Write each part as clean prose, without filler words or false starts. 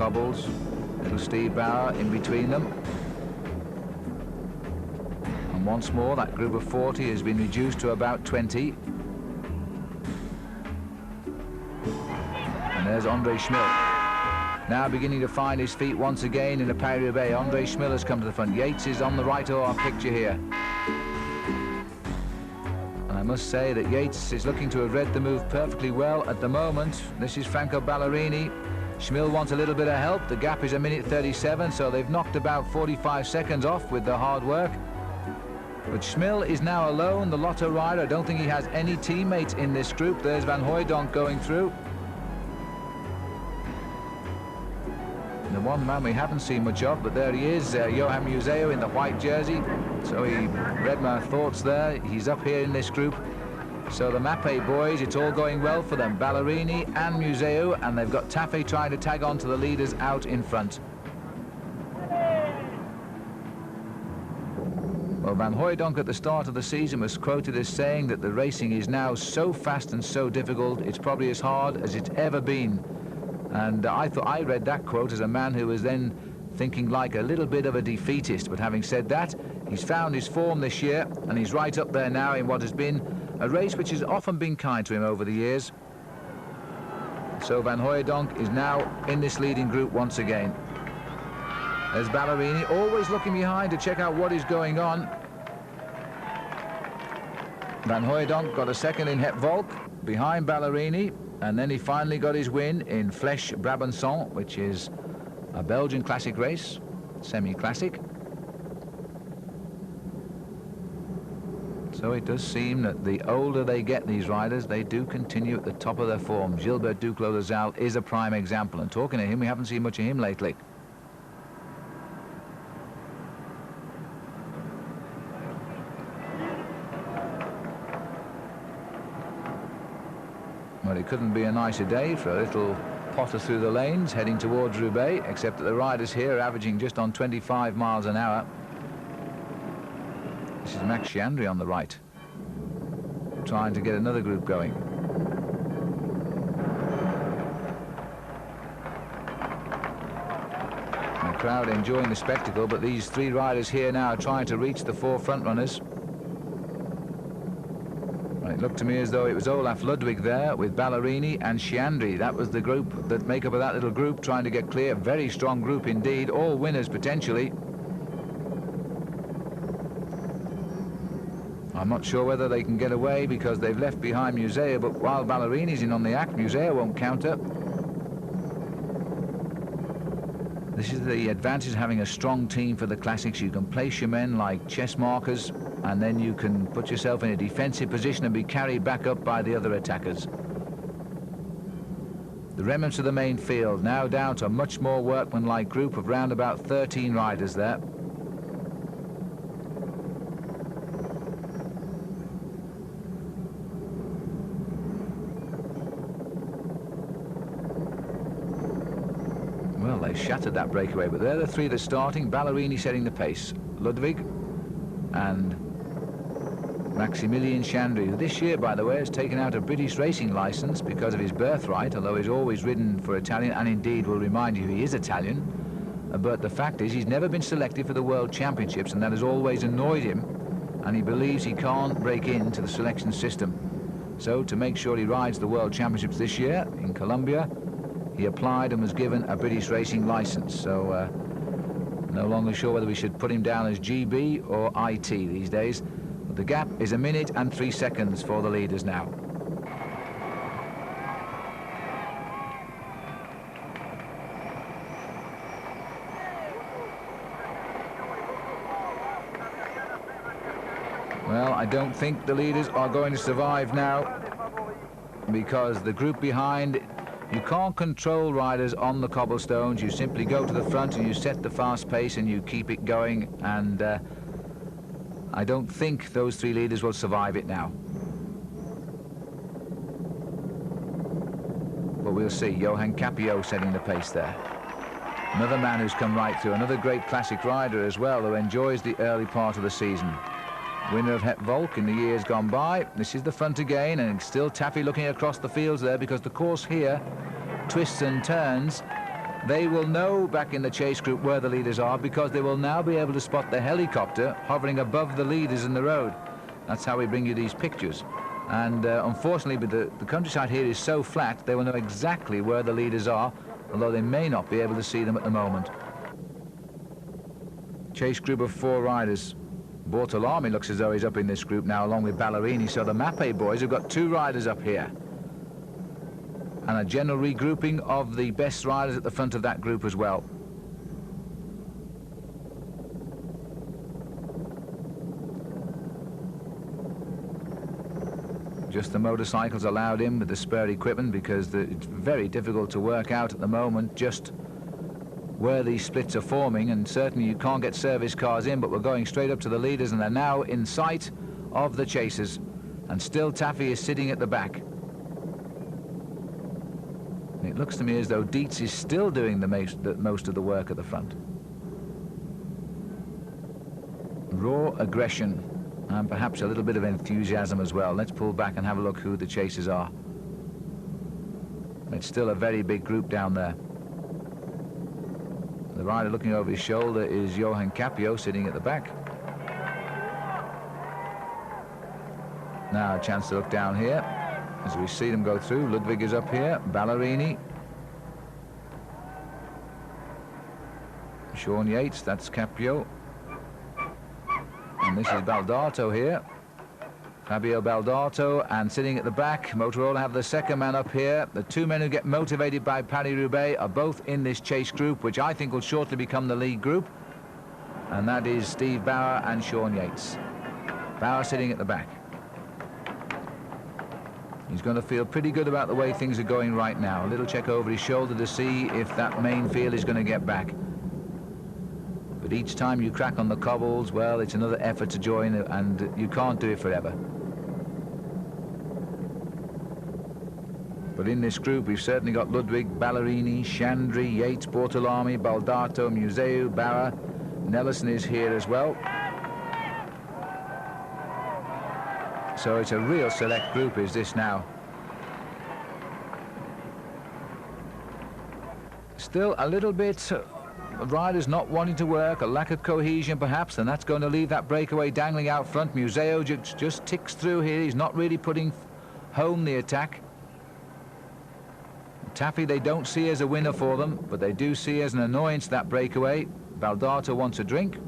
cobbles. Little Steve Bauer in between them. And once more, that group of 40 has been reduced to about 20. And there's Andrei Tchmil. Now beginning to find his feet once again in the Paris-Roubaix. Andrei Tchmil has come to the front. Yates is on the right of our picture here. And I must say that Yates is looking to have read the move perfectly well at the moment. This is Franco Ballerini. Tchmil wants a little bit of help. The gap is 1:37, so they've knocked about 45 seconds off with their hard work. But Tchmil is now alone, the Lotto rider. I don't think he has any teammates in this group. There's Van Hooijdonk going through. The one man we haven't seen much of, but there he is, Johan Museeuw in the white jersey. So he read my thoughts there. He's up here in this group. So the Mapei boys, it's all going well for them. Ballerini and Museeuw, and they've got Taffy trying to tag on to the leaders out in front. Well, Van Hooijdonk at the start of the season was quoted as saying that the racing is now so fast and so difficult, it's probably as hard as it's ever been. And I read that quote as a man who was then thinking like a little bit of a defeatist. But having said that, he's found his form this year, and he's right up there now in what has been a race which has often been kind to him over the years. So Van Hooijdonk is now in this leading group once again. There's Ballerini, always looking behind to check out what is going on. Van Hooijdonk got a second in Het Volk behind Ballerini. And then he finally got his win in Flèche-Brabançon, which is a Belgian classic race, semi-classic. So it does seem that the older they get, these riders, they do continue at the top of their form. Gilbert Duclos-Lassalle is a prime example, and talking to him, we haven't seen much of him lately. Well, it couldn't be a nicer day for a little potter through the lanes heading towards Roubaix, except that the riders here are averaging just on 25 miles an hour. This is Max Chiandri on the right, trying to get another group going. And the crowd enjoying the spectacle, but these three riders here now are trying to reach the four front runners. It looked to me as though it was Olaf Ludwig there with Ballerini and Chiandri. That was the group that make up of that little group trying to get clear. Very strong group indeed, all winners potentially. I'm not sure whether they can get away because they've left behind Museeuw, but while Ballerini's in on the act, Museeuw won't counter. This is the advantage of having a strong team for the classics. You can place your men like chess markers, and then you can put yourself in a defensive position and be carried back up by the other attackers. The remnants of the main field now down to a much more workmanlike group of round about 13 riders there. Well, they shattered that breakaway, but they're the three that's starting. Ballerini setting the pace. Ludwig and Maximilian Chiandri, who this year, by the way, has taken out a British racing licence because of his birthright, although he's always ridden for Italian, and indeed will remind you he is Italian. But the fact is he's never been selected for the World Championships, and that has always annoyed him, and he believes he can't break into the selection system. So to make sure he rides the World Championships this year in Colombia, he applied and was given a British racing licence. So no longer sure whether we should put him down as GB or IT these days. The gap is 1 minute and 3 seconds for the leaders now. Well, I don't think the leaders are going to survive now, because the group behind, you can't control riders on the cobblestones. You simply go to the front and you set the fast pace and you keep it going, and I don't think those three leaders will survive it now. But we'll see. Johan Capiot setting the pace there. Another man who's come right through. Another great classic rider as well, who enjoys the early part of the season. Winner of Het Volk in the years gone by. This is the front again, and still Taffy looking across the fields there, because the course here twists and turns. They will know back in the chase group where the leaders are, because they will now be able to spot the helicopter hovering above the leaders in the road. That's how we bring you these pictures. And unfortunately, but the countryside here is so flat, they will know exactly where the leaders are, although they may not be able to see them at the moment. Chase group of 4 riders. Bortolami looks as though he's up in this group now, along with Ballerini, so the Mapei boys have got 2 riders up here. And a general regrouping of the best riders at the front of that group as well. Just the motorcycles allowed in with the spare equipment, because it's very difficult to work out at the moment just where these splits are forming, and certainly you can't get service cars in, but we're going straight up to the leaders, and they're now in sight of the chasers, and still Taffy is sitting at the back. It looks to me as though Dietz is still doing the most of the work at the front. Raw aggression, and perhaps a little bit of enthusiasm as well. Let's pull back and have a look who the chasers are. It's still a very big group down there. The rider looking over his shoulder is Johan Capiot, sitting at the back. Now a chance to look down here as we see them go through. Ludwig is up here, Ballerini, Sean Yates, that's Capiot, and this is Baldato here, Fabio Baldato, and sitting at the back, Motorola have the second man up here. The 2 men who get motivated by Paris-Roubaix are both in this chase group, which I think will shortly become the lead group, and that is Steve Bauer and Sean Yates. Bauer sitting at the back. He's going to feel pretty good about the way things are going right now. A little check over his shoulder to see if that main field is going to get back. But each time you crack on the cobbles, well, it's another effort to join, and you can't do it forever. But in this group, we've certainly got Ludwig, Ballerini, Chandri, Yates, Bortolami, Baldato, Museeuw, Bauer. Nelson is here as well. So it's a real select group, is this now. Still a little bit riders not wanting to work, a lack of cohesion perhaps, and that's going to leave that breakaway dangling out front. Museeuw just ticks through here. He's not really putting home the attack. Taffy they don't see as a winner for them, but they do see as an annoyance that breakaway. Baldato wants a drink,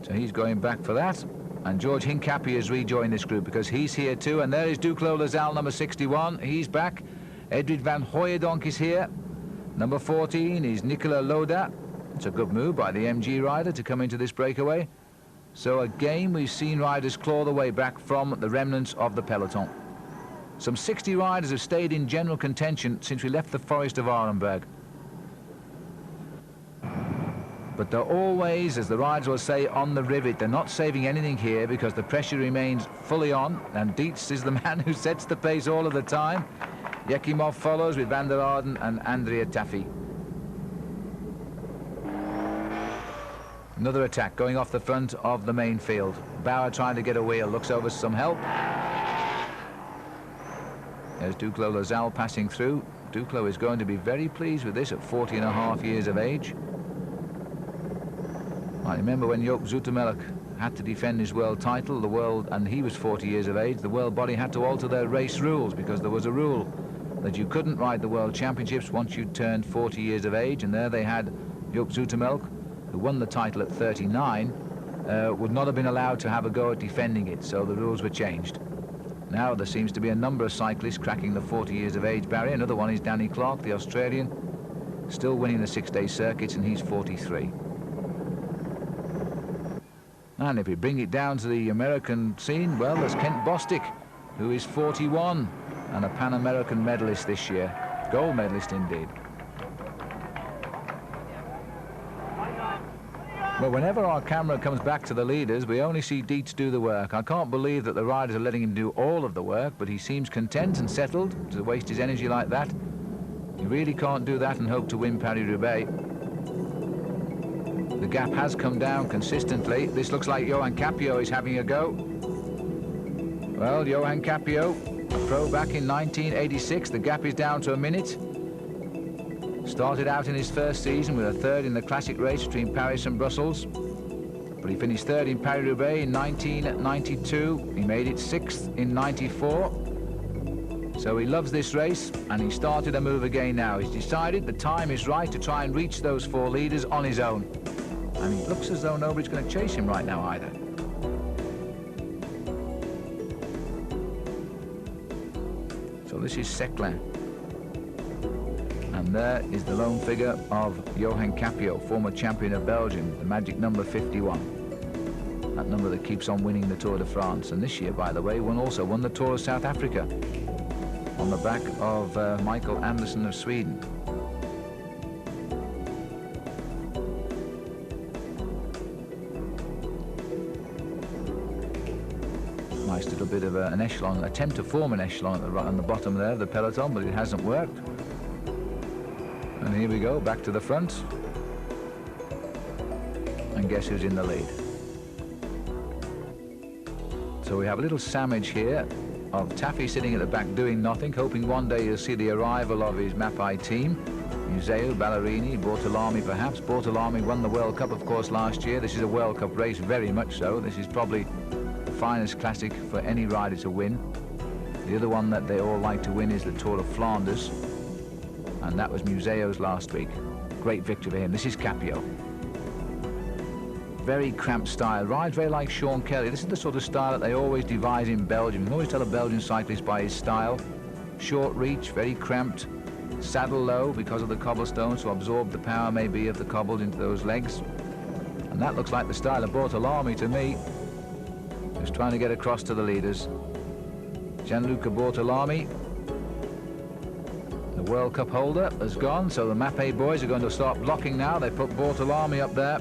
so he's going back for that. And George Hincapie has rejoined this group because he's here too. And there is Duclos-Lassalle, number 61. He's back. Edwin van Hooijdonk is here. Number 14 is Nicola Loda. It's a good move by the MG rider to come into this breakaway. So again, we've seen riders claw their way back from the remnants of the peloton. Some 60 riders have stayed in general contention since we left the forest of Arenberg. But they're always, as the riders will say, on the rivet. They're not saving anything here because the pressure remains fully on, and Dietz is the man who sets the pace all of the time. Ekimov follows with Vanderaerden and Andrei Taffy. Another attack going off the front of the main field. Bauer trying to get a wheel, looks over some help. There's Duclos-Lassalle passing through. Duclos is going to be very pleased with this at 40.5 years of age. I remember when Joop Zoetemelk had to defend his world title, and he was 40 years of age, the world body had to alter their race rules because there was a rule that you couldn't ride the world championships once you turned 40 years of age, and there they had Joop Zoetemelk, who won the title at 39, would not have been allowed to have a go at defending it, so the rules were changed. Now there seems to be a number of cyclists cracking the 40 years of age barrier. Another one is Danny Clark, the Australian, still winning the 6-day circuits, and he's 43. And if we bring it down to the American scene, well, there's Kent Bostic, who is 41 and a Pan American medalist this year. Gold medalist indeed. Well, whenever our camera comes back to the leaders, we only see Dietz do the work. I can't believe that the riders are letting him do all of the work, but he seems content and settled to waste his energy like that. You really can't do that and hope to win Paris-Roubaix. The gap has come down consistently. This looks like Johan Capiot is having a go. Well, Johan Capiot, a pro back in 1986. The gap is down to a minute. Started out in his first season with a third in the classic race between Paris and Brussels. But he finished third in Paris-Roubaix in 1992. He made it sixth in 94. So he loves this race, and he started a move again now. He's decided the time is right to try and reach those four leaders on his own. And it looks as though nobody's going to chase him right now either. So this is Seclin. And there is the lone figure of Johan Capiot, former champion of Belgium, the magic number 51. That number that keeps on winning the Tour de France. And this year, by the way, also won the Tour of South Africa on the back of Michael Anderson of Sweden. Nice little bit of an echelon, attempt to form an echelon on the bottom there of the peloton, but it hasn't worked. And here we go, back to the front. And guess who's in the lead? So we have a little sandwich here of Taffy sitting at the back doing nothing, hoping one day you'll see the arrival of his Mapei team. Museeuw, Ballerini, Bortolami perhaps. Bortolami won the World Cup, of course, last year. This is a World Cup race, very much so. This is probably the finest classic for any rider to win. The other one that they all like to win is the Tour of Flanders. And that was Museeuw's last week. Great victory for him. This is Capiot. Very cramped style, rides very like Sean Kelly. This is the sort of style that they always devise in Belgium. You can always tell a Belgian cyclist by his style. Short reach, very cramped, saddle low because of the cobblestones to absorb the power maybe of the cobbles into those legs. And that looks like the style of Bortolami to me. Just trying to get across to the leaders. Gianluca Bortolami, the World Cup holder, has gone, so the Mapei boys are going to start blocking now. They put Bortolami up there.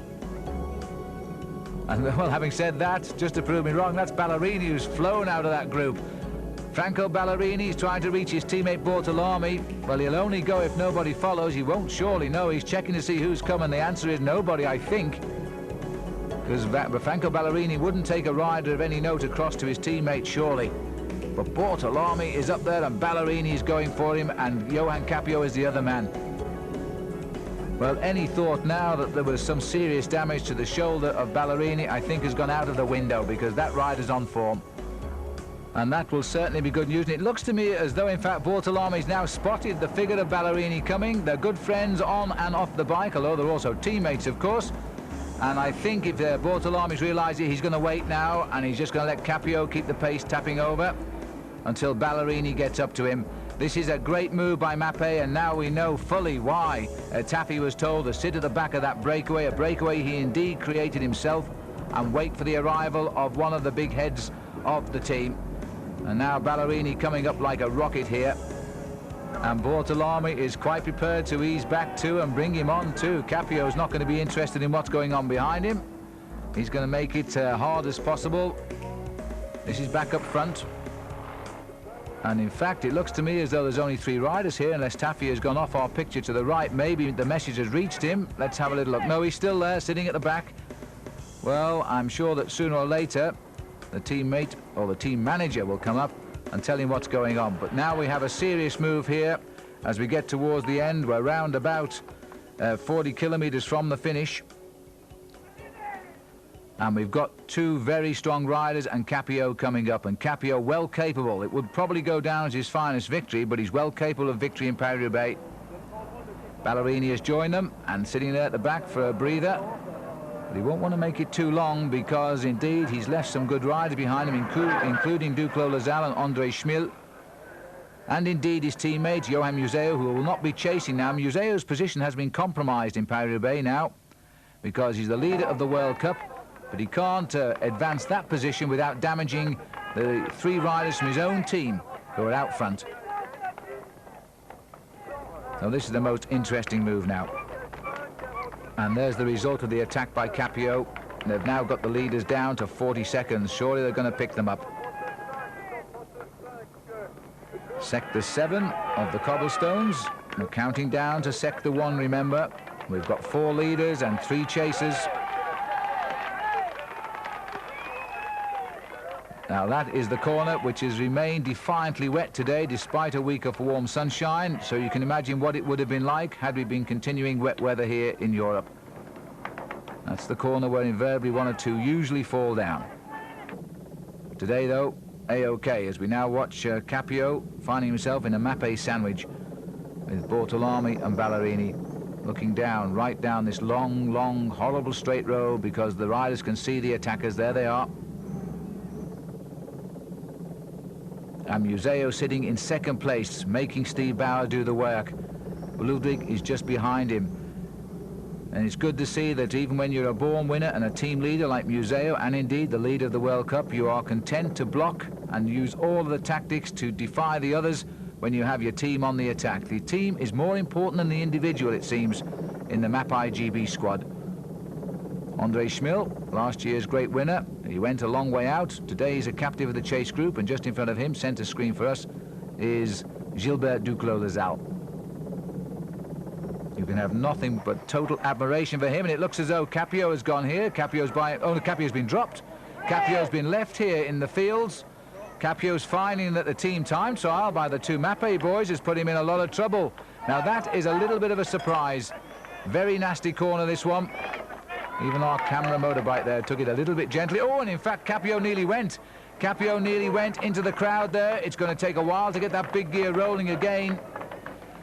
And well, having said that, just to prove me wrong, that's Ballerini who's flown out of that group. Franco Ballerini is trying to reach his teammate Bortolami. Well, he'll only go if nobody follows. He won't surely know. He's checking to see who's coming. The answer is nobody, I think. Because Franco Ballerini wouldn't take a rider of any note across to his teammate, surely. But Bortolami is up there and Ballerini is going for him, and Johan Capiot is the other man. Well, any thought now that there was some serious damage to the shoulder of Ballerini, I think has gone out of the window, because that rider's on form. And that will certainly be good news. And it looks to me as though, in fact, Bortolami's now spotted the figure of Ballerini coming. They're good friends on and off the bike, although they're also teammates, of course. And I think if Bortolami's realised it, he's going to wait now, and he's just going to let Capiot keep the pace tapping over until Ballerini gets up to him. This is a great move by Mapei, and now we know fully why Taffy was told to sit at the back of that breakaway, a breakaway he indeed created himself, and wait for the arrival of one of the big heads of the team. And now Ballerini coming up like a rocket here, and Bortolami is quite prepared to ease back too and bring him on too. Capiot's not going to be interested in what's going on behind him. He's going to make it hard as possible. This is back up front. And in fact, it looks to me as though there's only 3 riders here, unless Taffy has gone off our picture to the right. Maybe the message has reached him. Let's have a little look. No, he's still there, sitting at the back. Well, I'm sure that sooner or later, the teammate or the team manager will come up and tell him what's going on. But now we have a serious move here as we get towards the end. We're round about 40 kilometers from the finish. And we've got 2 very strong riders and Capiot coming up. And Capiot well capable. It would probably go down as his finest victory, but he's well capable of victory in Paris-Roubaix. Ballerini has joined them and sitting there at the back for a breather. But he won't want to make it too long, because indeed he's left some good riders behind him, including Duclos-Lassalle and Andrei Tchmil. And indeed his teammate, Johan Museeuw, who will not be chasing now. Museeuw's position has been compromised in Paris-Roubaix now, because he's the leader of the World Cup. But he can't advance that position without damaging the 3 riders from his own team who are out front. So this is the most interesting move now. And there's the result of the attack by Capiot. They've now got the leaders down to 40 seconds. Surely they're going to pick them up. Sector 7 of the cobblestones. We're counting down to Sector 1, remember. We've got 4 leaders and 3 chasers. Now that is the corner which has remained defiantly wet today despite a week of warm sunshine, so you can imagine what it would have been like had we been continuing wet weather here in Europe. That's the corner where invariably one or two usually fall down. Today though, A-OK, as we now watch Capiot finding himself in a Mapei sandwich with Bortolami and Ballerini looking down, right down this long, long, horrible straight road because the riders can see the attackers. There they are. And Museeuw sitting in second place, making Steve Bauer do the work. Ludwig is just behind him. And it's good to see that even when you're a born winner and a team leader like Museeuw, and indeed the leader of the World Cup, you are content to block and use all of the tactics to defy the others when you have your team on the attack. The team is more important than the individual, it seems, in the Mapei-GB squad. Andrei Tchmil, last year's great winner, he went a long way out. Today he's a captive of the chase group, and just in front of him, centre screen for us, is Gilbert Duclos-Lassalle. You can have nothing but total admiration for him, and it looks as though Capiot has gone here. Capiot's been dropped. Capiot's been left here in the fields. Capiot's finding that the team time trial by the two Mapei boys has put him in a lot of trouble. Now that is a little bit of a surprise. Very nasty corner, this one. Even our camera motorbike there took it a little bit gently. Oh, and in fact, Capiot nearly went. Capiot nearly went into the crowd there. It's going to take a while to get that big gear rolling again.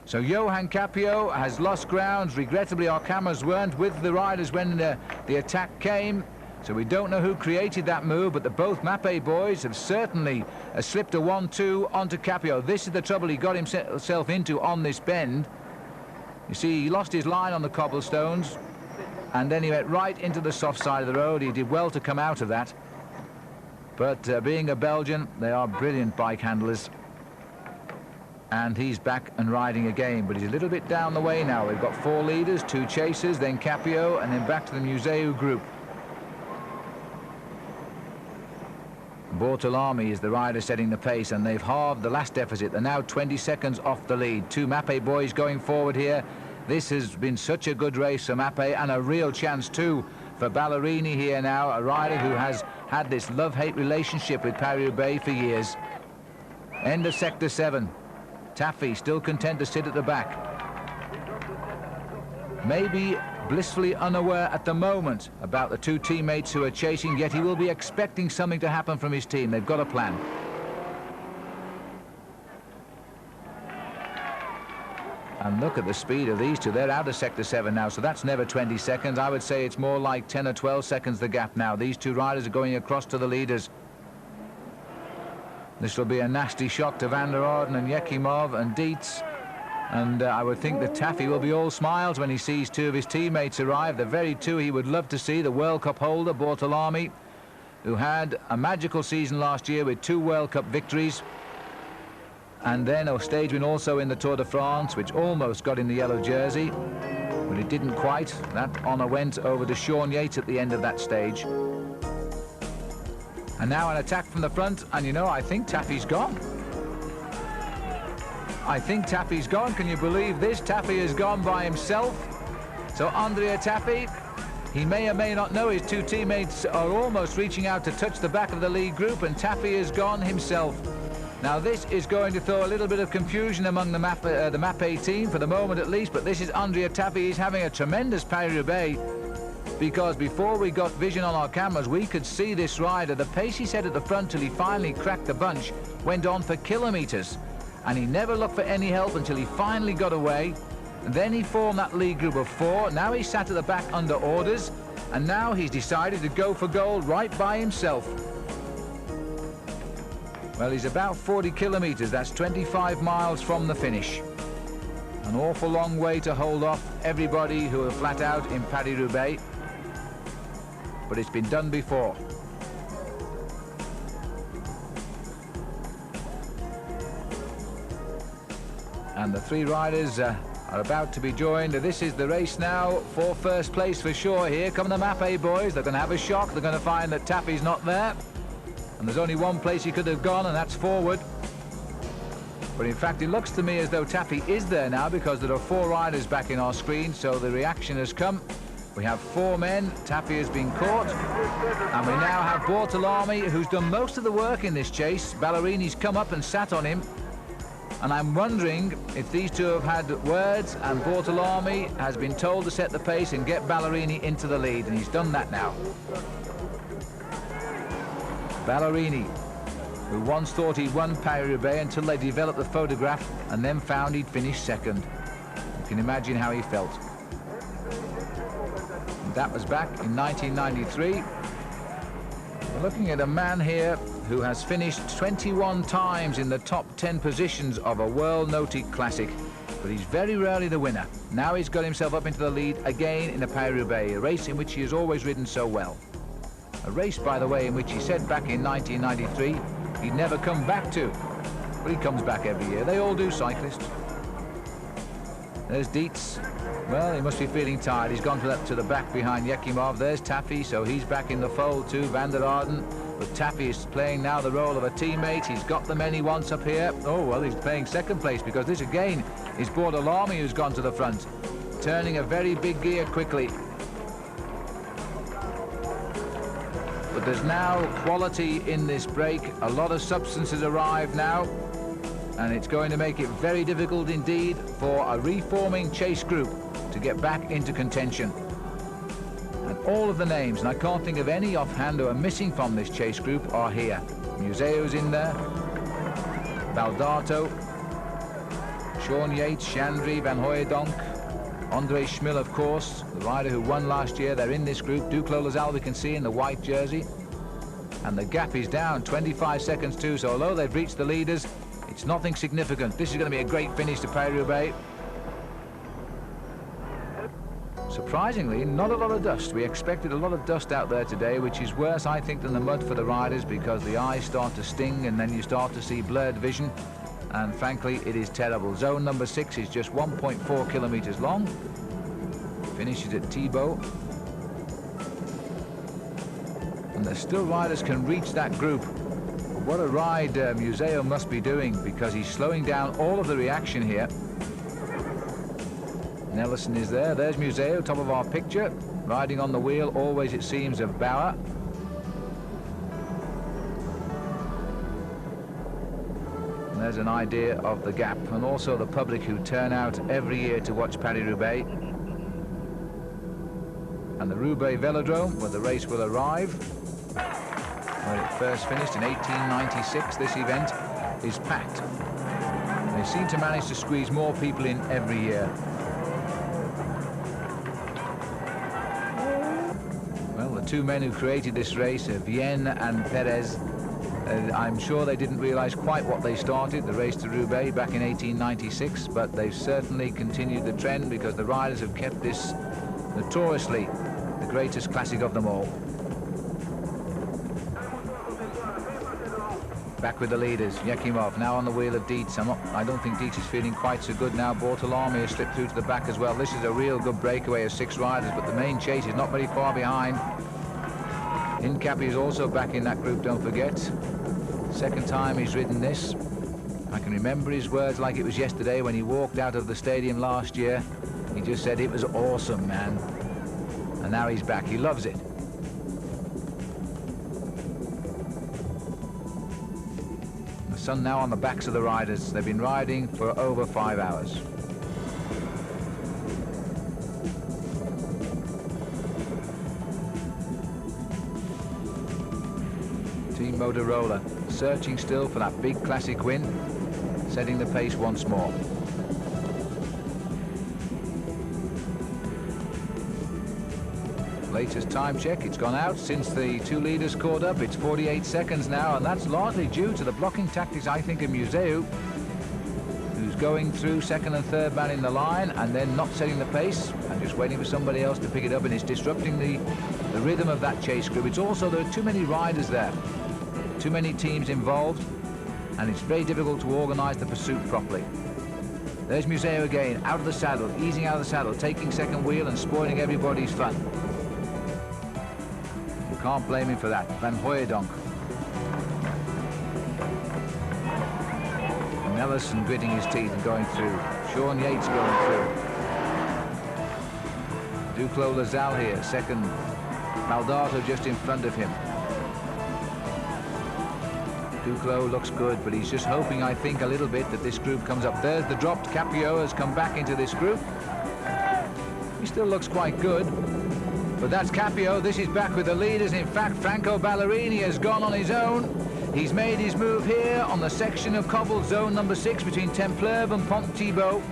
So Johan Capiot has lost ground. Regrettably, our cameras weren't with the riders when the attack came. So we don't know who created that move, but the both Mapei boys have certainly slipped a 1-2 onto Capiot. This is the trouble he got himself into on this bend. You see, he lost his line on the cobblestones, and then he went right into the soft side of the road. He did well to come out of that. But being a Belgian, they are brilliant bike handlers. And he's back and riding again, but he's a little bit down the way now. We've got 4 leaders, 2 chasers, then Capiot, and then back to the Museeuw group. Bortolami is the rider setting the pace, and they've halved the last deficit. They're now 20 seconds off the lead. 2 Mapei boys going forward here. This has been such a good race for Mapei, and a real chance too for Ballerini here now, a rider who has had this love-hate relationship with Paris-Roubaix for years. End of sector 7. Taffy still content to sit at the back. Maybe blissfully unaware at the moment about the 2 teammates who are chasing, yet he will be expecting something to happen from his team. They've got a plan. And look at the speed of these two. They're out of sector 7 now, so that's never 20 seconds. I would say it's more like 10 or 12 seconds the gap now. These 2 riders are going across to the leaders. This will be a nasty shock to Vanderaerden and Ekimov and Dietz. And I would think that Taffy will be all smiles when he sees 2 of his teammates arrive. The very 2 he would love to see, the World Cup holder, Bortolami, who had a magical season last year with 2 World Cup victories. And then a stage win also in the Tour de France, which almost got in the yellow jersey, but it didn't quite. That honour went over to Sean Yates at the end of that stage. And now an attack from the front, and you know, I think Taffy's gone. I think Taffy's gone. Can you believe this? Taffy has gone by himself. So Andrei Taffy, he may or may not know his 2 teammates are almost reaching out to touch the back of the lead group, and Taffy has gone himself. Now this is going to throw a little bit of confusion among the Mapei team, for the moment at least, but this is Andrei Taffy. He's having a tremendous Paris-Roubaix, because before we got vision on our cameras, we could see this rider. The pace he set at the front till he finally cracked the bunch went on for kilometres, and he never looked for any help until he finally got away. And then he formed that lead group of 4. Now he sat at the back under orders, and now he's decided to go for gold right by himself. Well, he's about 40 kilometres. That's 25 miles from the finish. An awful long way to hold off everybody who are flat out in Paris-Roubaix. But it's been done before. And the 3 riders are about to be joined. This is the race now for first place for sure. Here come the Mapei boys. They're going to have a shock. They're going to find that Taffy's not there. And there's only one place he could have gone, and that's forward. But in fact, it looks to me as though Taffy is there now, because there are 4 riders back in our screen, so the reaction has come. We have 4 men. Taffy has been caught. And we now have Bortolami, who's done most of the work in this chase. Ballerini's come up and sat on him. And I'm wondering if these two have had words and Bortolami has been told to set the pace and get Ballerini into the lead. And he's done that now. Ballerini, who once thought he'd won Paris-Roubaix until they developed the photograph and then found he'd finished second. You can imagine how he felt. That was back in 1993. We're looking at a man here who has finished 21 times in the top 10 positions of a world-noted classic, but he's very rarely the winner. Now he's got himself up into the lead again in the Paris-Roubaix, a race in which he has always ridden so well. A race, by the way, in which he said back in 1993 he'd never come back to, but he comes back every year. They all do, cyclists. There's Dietz. Well, he must be feeling tired. He's gone to the back behind Ekimov. There's Taffy, so he's back in the fold too. Vanderaerden. But Taffy is playing now the role of a teammate. He's got the men he wants up here. Oh, well, he's playing second place because this again is Bortolami who's gone to the front. Turning a very big gear quickly. But there's now quality in this break. A lot of substances arrive now. And it's going to make it very difficult indeed for a reforming chase group to get back into contention. And all of the names, and I can't think of any offhand who are missing from this chase group, are here. Museeuw's in there, Baldato, Sean Yates, Chandri, Van Hooijdonk, Andrei Tchmil, of course, the rider who won last year. They're in this group. Duclos-Lassalle we can see in the white jersey. And the gap is down 25 seconds too, so although they've reached the leaders, it's nothing significant. This is going to be a great finish to Paris-Roubaix. Surprisingly, not a lot of dust. We expected a lot of dust out there today, which is worse, I think, than the mud for the riders because the eyes start to sting and then you start to see blurred vision. And frankly, it is terrible. Zone number 6 is just 1.4 kilometers long. Finishes at Thibaut. And there's still riders can reach that group. What a ride Museeuw must be doing because he's slowing down all of the reaction here. Nelson is there. There's Museeuw, top of our picture, riding on the wheel, always it seems, of Bauer. And there's an idea of the gap, and also the public who turn out every year to watch Paris-Roubaix. And the Roubaix Velodrome, where the race will arrive, where it first finished in 1896, this event is packed. They seem to manage to squeeze more people in every year. Well, the two men who created this race, Vienne and Perez, I'm sure they didn't realize quite what they started, the race to Roubaix back in 1896, but they've certainly continued the trend because the riders have kept this notoriously the greatest classic of them all. Back with the leaders, Ekimov now on the wheel of Dietz. I don't think Dietz is feeling quite so good now. Bortolami has slipped through to the back as well. This is a real good breakaway of 6 riders, but the main chase is not very far behind. Capiot is also back in that group, don't forget. Second time he's ridden this. I can remember his words like it was yesterday when he walked out of the stadium last year. He just said, "It was awesome, man." And now he's back. He loves it. Sun now on the backs of the riders. They've been riding for over 5 hours. Team Motorola searching still for that big classic win, setting the pace once more. Latest time check, it's gone out since the two leaders caught up. It's 48 seconds now, and that's largely due to the blocking tactics, I think, of Museeuw, who's going through second and third man in the line and then not setting the pace and just waiting for somebody else to pick it up, and it's disrupting the rhythm of that chase group. It's also, there are too many riders there, too many teams involved, and it's very difficult to organize the pursuit properly. There's Museeuw again, out of the saddle, easing out of the saddle, taking second wheel and spoiling everybody's fun. Can't blame him for that. Van Hooijdonk. Nelson gritting his teeth and going through. Sean Yates going through. Duclos-Lassalle here, second. Baldato just in front of him. Duclos looks good, but he's just hoping, I think, a little bit that this group comes up. There's the dropped. Capiot has come back into this group. He still looks quite good, but that's Capiot. This is back with the leaders. In fact, Franco Ballerini has gone on his own. He's made his move here on the section of cobbled zone number 6 between Tchmil and Pont-Thibault.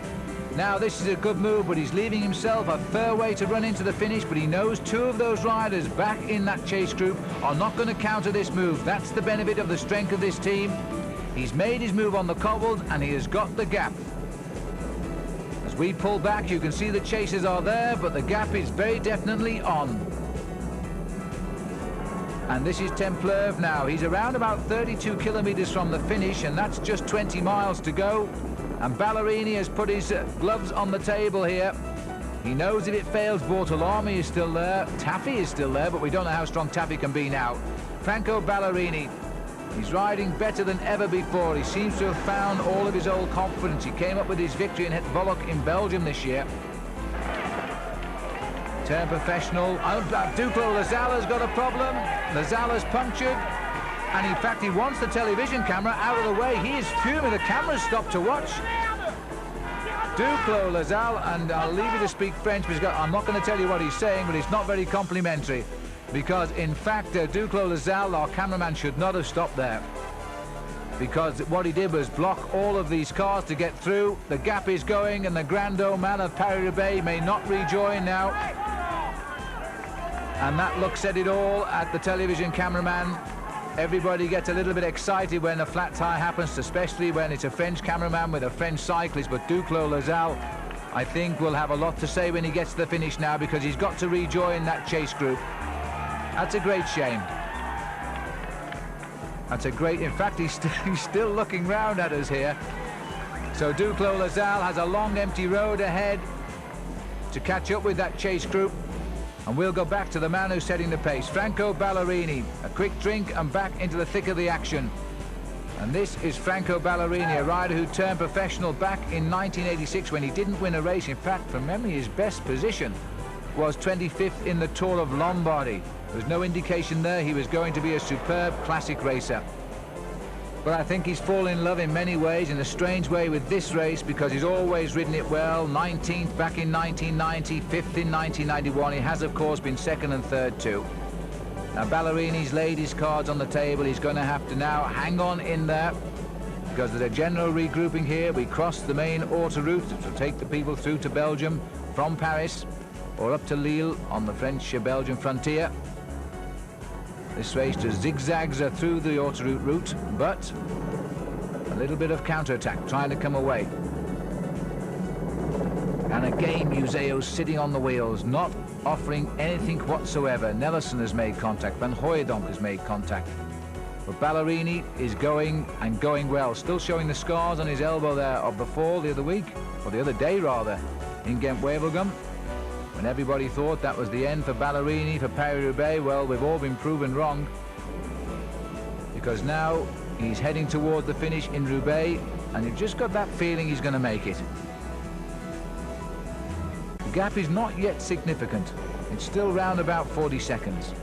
Now this is a good move, but he's leaving himself a fair way to run into the finish, but he knows 2 of those riders back in that chase group are not going to counter this move. That's the benefit of the strength of this team. He's made his move on the cobbled and he has got the gap. As we pull back, you can see the chasers are there, but the gap is very definitely on. And this is Tchmil now. He's around about 32 kilometers from the finish, and that's just 20 miles to go. And Ballerini has put his gloves on the table here. He knows if it fails, Bortolami is still there. Taffy is still there, but we don't know how strong Taffy can be now. Franco Ballerini, he's riding better than ever before. He seems to have found all of his old confidence. He came up with his victory in Het Volk in Belgium this year. Turn professional. Duclos-Lassalle has got a problem. Lassalle's punctured. And in fact, he wants the television camera out of the way. He is fuming. The camera's stopped to watch. Duclos-Lassalle, and I'll leave you to speak French because I'm not going to tell you what he's saying, but it's not very complimentary. Because in fact, Duclos-Lassalle, our cameraman, should not have stopped there. Because what he did was block all of these cars to get through. The gap is going, and the grand old man of Paris-Roubaix may not rejoin now. And that look said it all at the television cameraman. Everybody gets a little bit excited when a flat tire happens, especially when it's a French cameraman with a French cyclist. But Duclos-Lassalle, I think, will have a lot to say when he gets to the finish now, because he's got to rejoin that chase group. That's a great shame. That's a great... In fact, he's still looking round at us here. So Duclos-Lassalle has a long, empty road ahead to catch up with that chase group. And we'll go back to the man who's setting the pace, Franco Ballerini. A quick drink and back into the thick of the action. And this is Franco Ballerini, a rider who turned professional back in 1986 when he didn't win a race. In fact, from memory, his best position was 25th in the Tour of Lombardy. There was no indication there he was going to be a superb classic racer. But I think he's fallen in love in many ways, in a strange way, with this race, because he's always ridden it well. 19th back in 1990, 5th in 1991. He has, of course, been 2nd and 3rd too. Now Ballerini's laid his cards on the table. He's going to have to now hang on in there, because there's a general regrouping here. We cross the main autoroute to take the people through to Belgium from Paris, or up to Lille on the French-Belgian frontier. This race just zigzags through the autoroute route, but a little bit of counterattack trying to come away. And again, Museeuw sitting on the wheels, not offering anything whatsoever. Nelson has made contact, Van Hooijdonk has made contact. But Ballerini is going, and going well, still showing the scars on his elbow there of the fall the other week, or the other day rather, in Gent-Wevelgem. When everybody thought that was the end for Ballerini, for Paris-Roubaix, well, we've all been proven wrong. Because now he's heading toward the finish in Roubaix, and you've just got that feeling he's going to make it. The gap is not yet significant. It's still round about 40 seconds.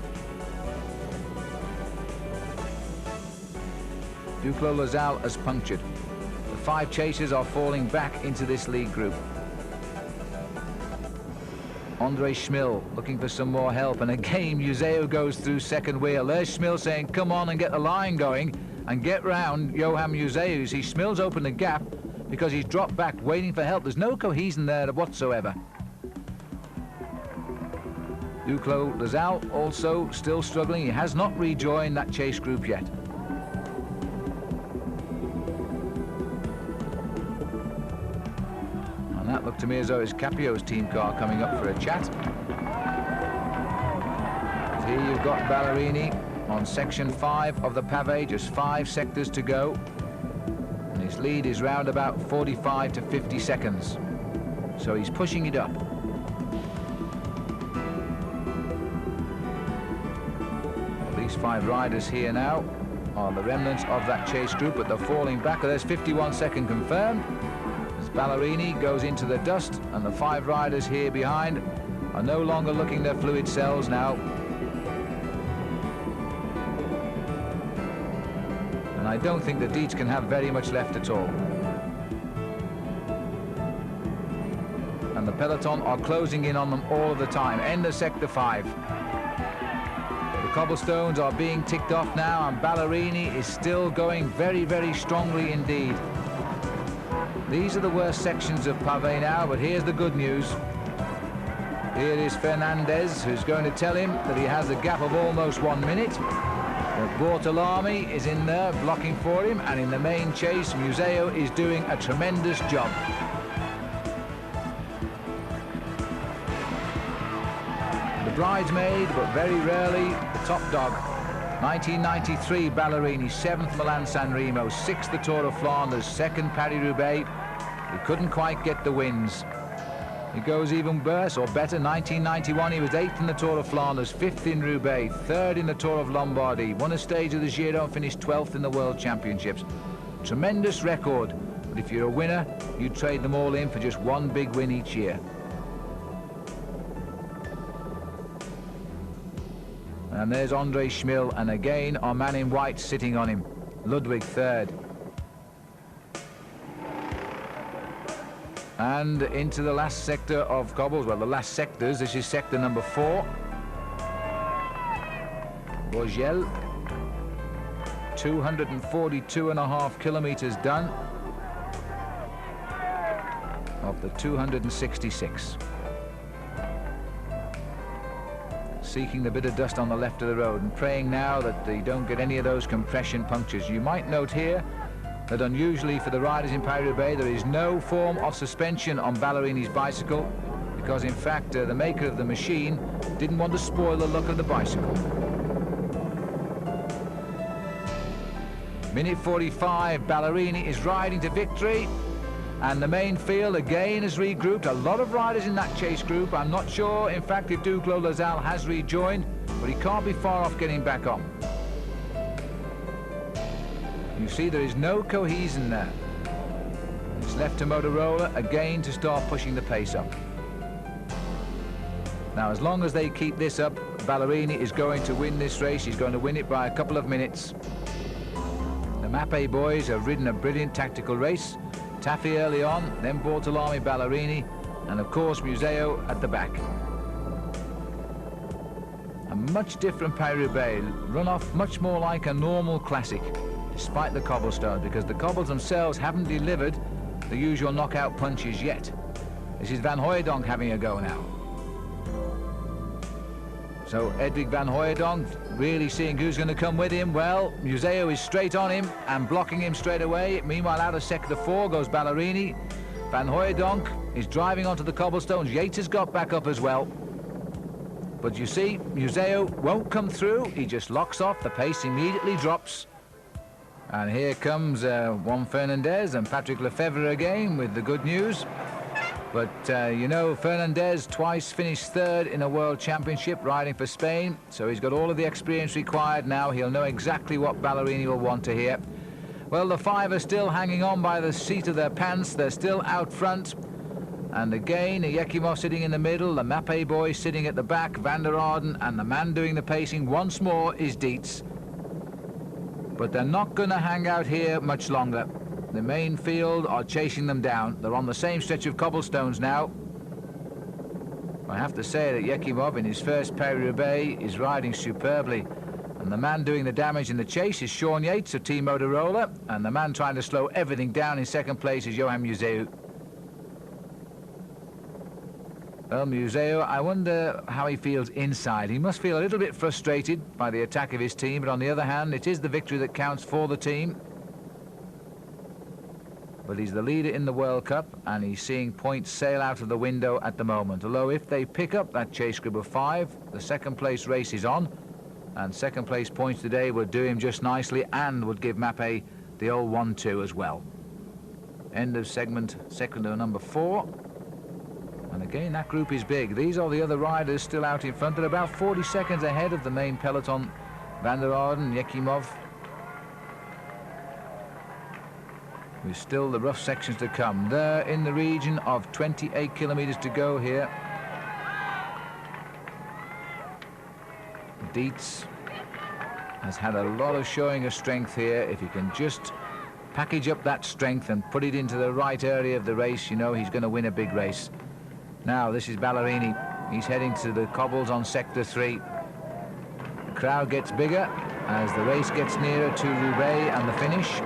Duclos-Lassalle has punctured. The 5 chasers are falling back into this lead group. Andrei Tchmil looking for some more help, and again Museeuw goes through second wheel. There's Tchmil saying come on and get the line going and get round Johan Museeuw. See, Tchmil's opened the gap because he's dropped back waiting for help. There's no cohesion there whatsoever. Duclos-Lassalle also still struggling. He has not rejoined that chase group yet. That looked to me as though it's Capiot's team car coming up for a chat. But here you've got Ballerini on section 5 of the pavé, just 5 sectors to go. And his lead is round about 45 to 50 seconds. So he's pushing it up. These 5 riders here now are the remnants of that chase group, but they're falling back. There's 51 second confirmed. Ballerini goes into the dust, and the 5 riders here behind are no longer looking their fluid selves now. And I don't think the Dietz can have very much left at all. And the peloton are closing in on them all of the time. End of sector 5. The cobblestones are being ticked off now, and Ballerini is still going very, very strongly indeed. These are the worst sections of pavé now, but here's the good news. Here is Fernandez, who's going to tell him that he has a gap of almost 1 minute. But Bortolami is in there blocking for him, and in the main chase, Museeuw is doing a tremendous job. The bridesmaid, but very rarely the top dog. 1993 Ballerini, 7th Milan-San Remo, 6th the Tour of Flanders, 2nd Paris-Roubaix. He couldn't quite get the wins. He goes even worse or better. 1991 he was 8th in the Tour of Flanders, 5th in Roubaix, 3rd in the Tour of Lombardy, won a stage of the Giro and finished 12th in the World Championships. Tremendous record, but if you're a winner, you trade them all in for just one big win each year. And there's Andrei Tchmil, and again our man in white sitting on him, Ludwig 3rd. And into the last sector of cobbles, well, the last sectors. This is sector number 4. Borgel, 242.5 kilometers done of the 266. Seeking the bit of dust on the left of the road and praying now that they don't get any of those compression punctures. You might note here that unusually for the riders in Paris-Roubaix, there is no form of suspension on Ballerini's bicycle, because in fact the maker of the machine didn't want to spoil the look of the bicycle. Minute 45, Ballerini is riding to victory, and the main field again has regrouped. A lot of riders in that chase group. I'm not sure in fact if Duclos-Lassalle has rejoined, but he can't be far off getting back on. You see there is no cohesion there. It's left to Motorola again to start pushing the pace up. Now as long as they keep this up, Ballerini is going to win this race. He's going to win it by a couple of minutes. The Mapei boys have ridden a brilliant tactical race. Taffy early on, then Bortolami, Ballerini, and of course Museeuw at the back. A much different Paris-Roubaix, run off much more like a normal classic, despite the cobblestones, because the cobbles themselves haven't delivered the usual knockout punches yet. This is Van Hooijdonk having a go now. So Edwig Van Hooijdonk really seeing who's going to come with him. Well, Museeuw is straight on him and blocking him straight away. Meanwhile, out of sector 4 goes Ballerini. Van Hooijdonk is driving onto the cobblestones. Yates has got back up as well. But you see, Museeuw won't come through. He just locks off. The pace immediately drops. And here comes Juan Fernandez and Patrick Lefevre again with the good news. But, you know, Fernandez twice finished 3rd in a World Championship riding for Spain, so he's got all of the experience required now. He'll know exactly what Ballerini will want to hear. Well, the 5 are still hanging on by the seat of their pants. They're still out front. And again, Ekimov sitting in the middle, the Mapei boy sitting at the back, Vanderaerden, and the man doing the pacing once more is Dietz. But they're not going to hang out here much longer. The main field are chasing them down. They're on the same stretch of cobblestones now. I have to say that Ekimov in his first Paris-Roubaix is riding superbly. And the man doing the damage in the chase is Sean Yates of Team Motorola. And the man trying to slow everything down in second place is Johan Museeuw. Well, Museeuw, I wonder how he feels inside. He must feel a little bit frustrated by the attack of his team, but on the other hand, it is the victory that counts for the team. But he's the leader in the World Cup, and he's seeing points sail out of the window at the moment. Although if they pick up that chase group of 5, the second place race is on, and second place points today would do him just nicely and would give Mapei the old 1-2 as well. End of segment, sector number 4. And again, that group is big. These are the other riders still out in front. They're about 40 seconds ahead of the main peloton. Vanderaerden, Ekimov. With still the rough sections to come. They're in the region of 28 kilometers to go here. Dietz has had a lot of showing of strength here. If he can just package up that strength and put it into the right area of the race, you know he's going to win a big race. Now this is Ballerini. He's heading to the cobbles on sector 3. The crowd gets bigger as the race gets nearer to Roubaix and the finish.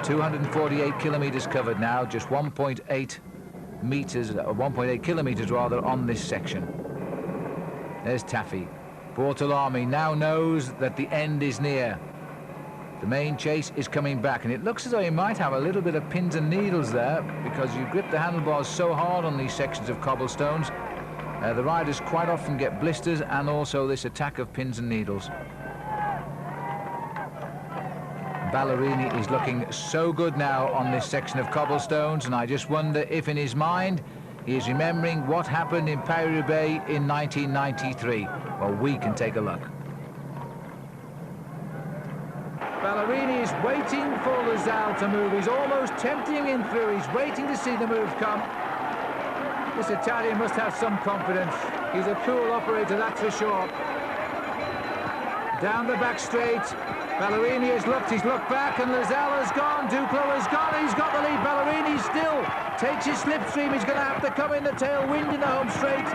248 kilometers covered now, just 1.8 meters, or 1.8 kilometers rather, on this section. There's Taffy. Bortolami now knows that the end is near. The main chase is coming back, and it looks as though he might have a little bit of pins and needles there, because you grip the handlebars so hard on these sections of cobblestones. The riders quite often get blisters and also this attack of pins and needles. Ballerini is looking so good now on this section of cobblestones, and I just wonder if in his mind he is remembering what happened in Paris-Roubaix in 1993. Well, we can take a look. Ballerini is waiting for Lassalle to move. He's almost tempting him through. He's waiting to see the move come. This Italian must have some confidence. He's a cool operator, that's for sure. Down the back straight. Ballerini has looked, he's looked back, and Lassalle has gone. Duclos has gone, he's got the lead. Ballerini still takes his slipstream. He's going to have to come in the tailwind in the home straight.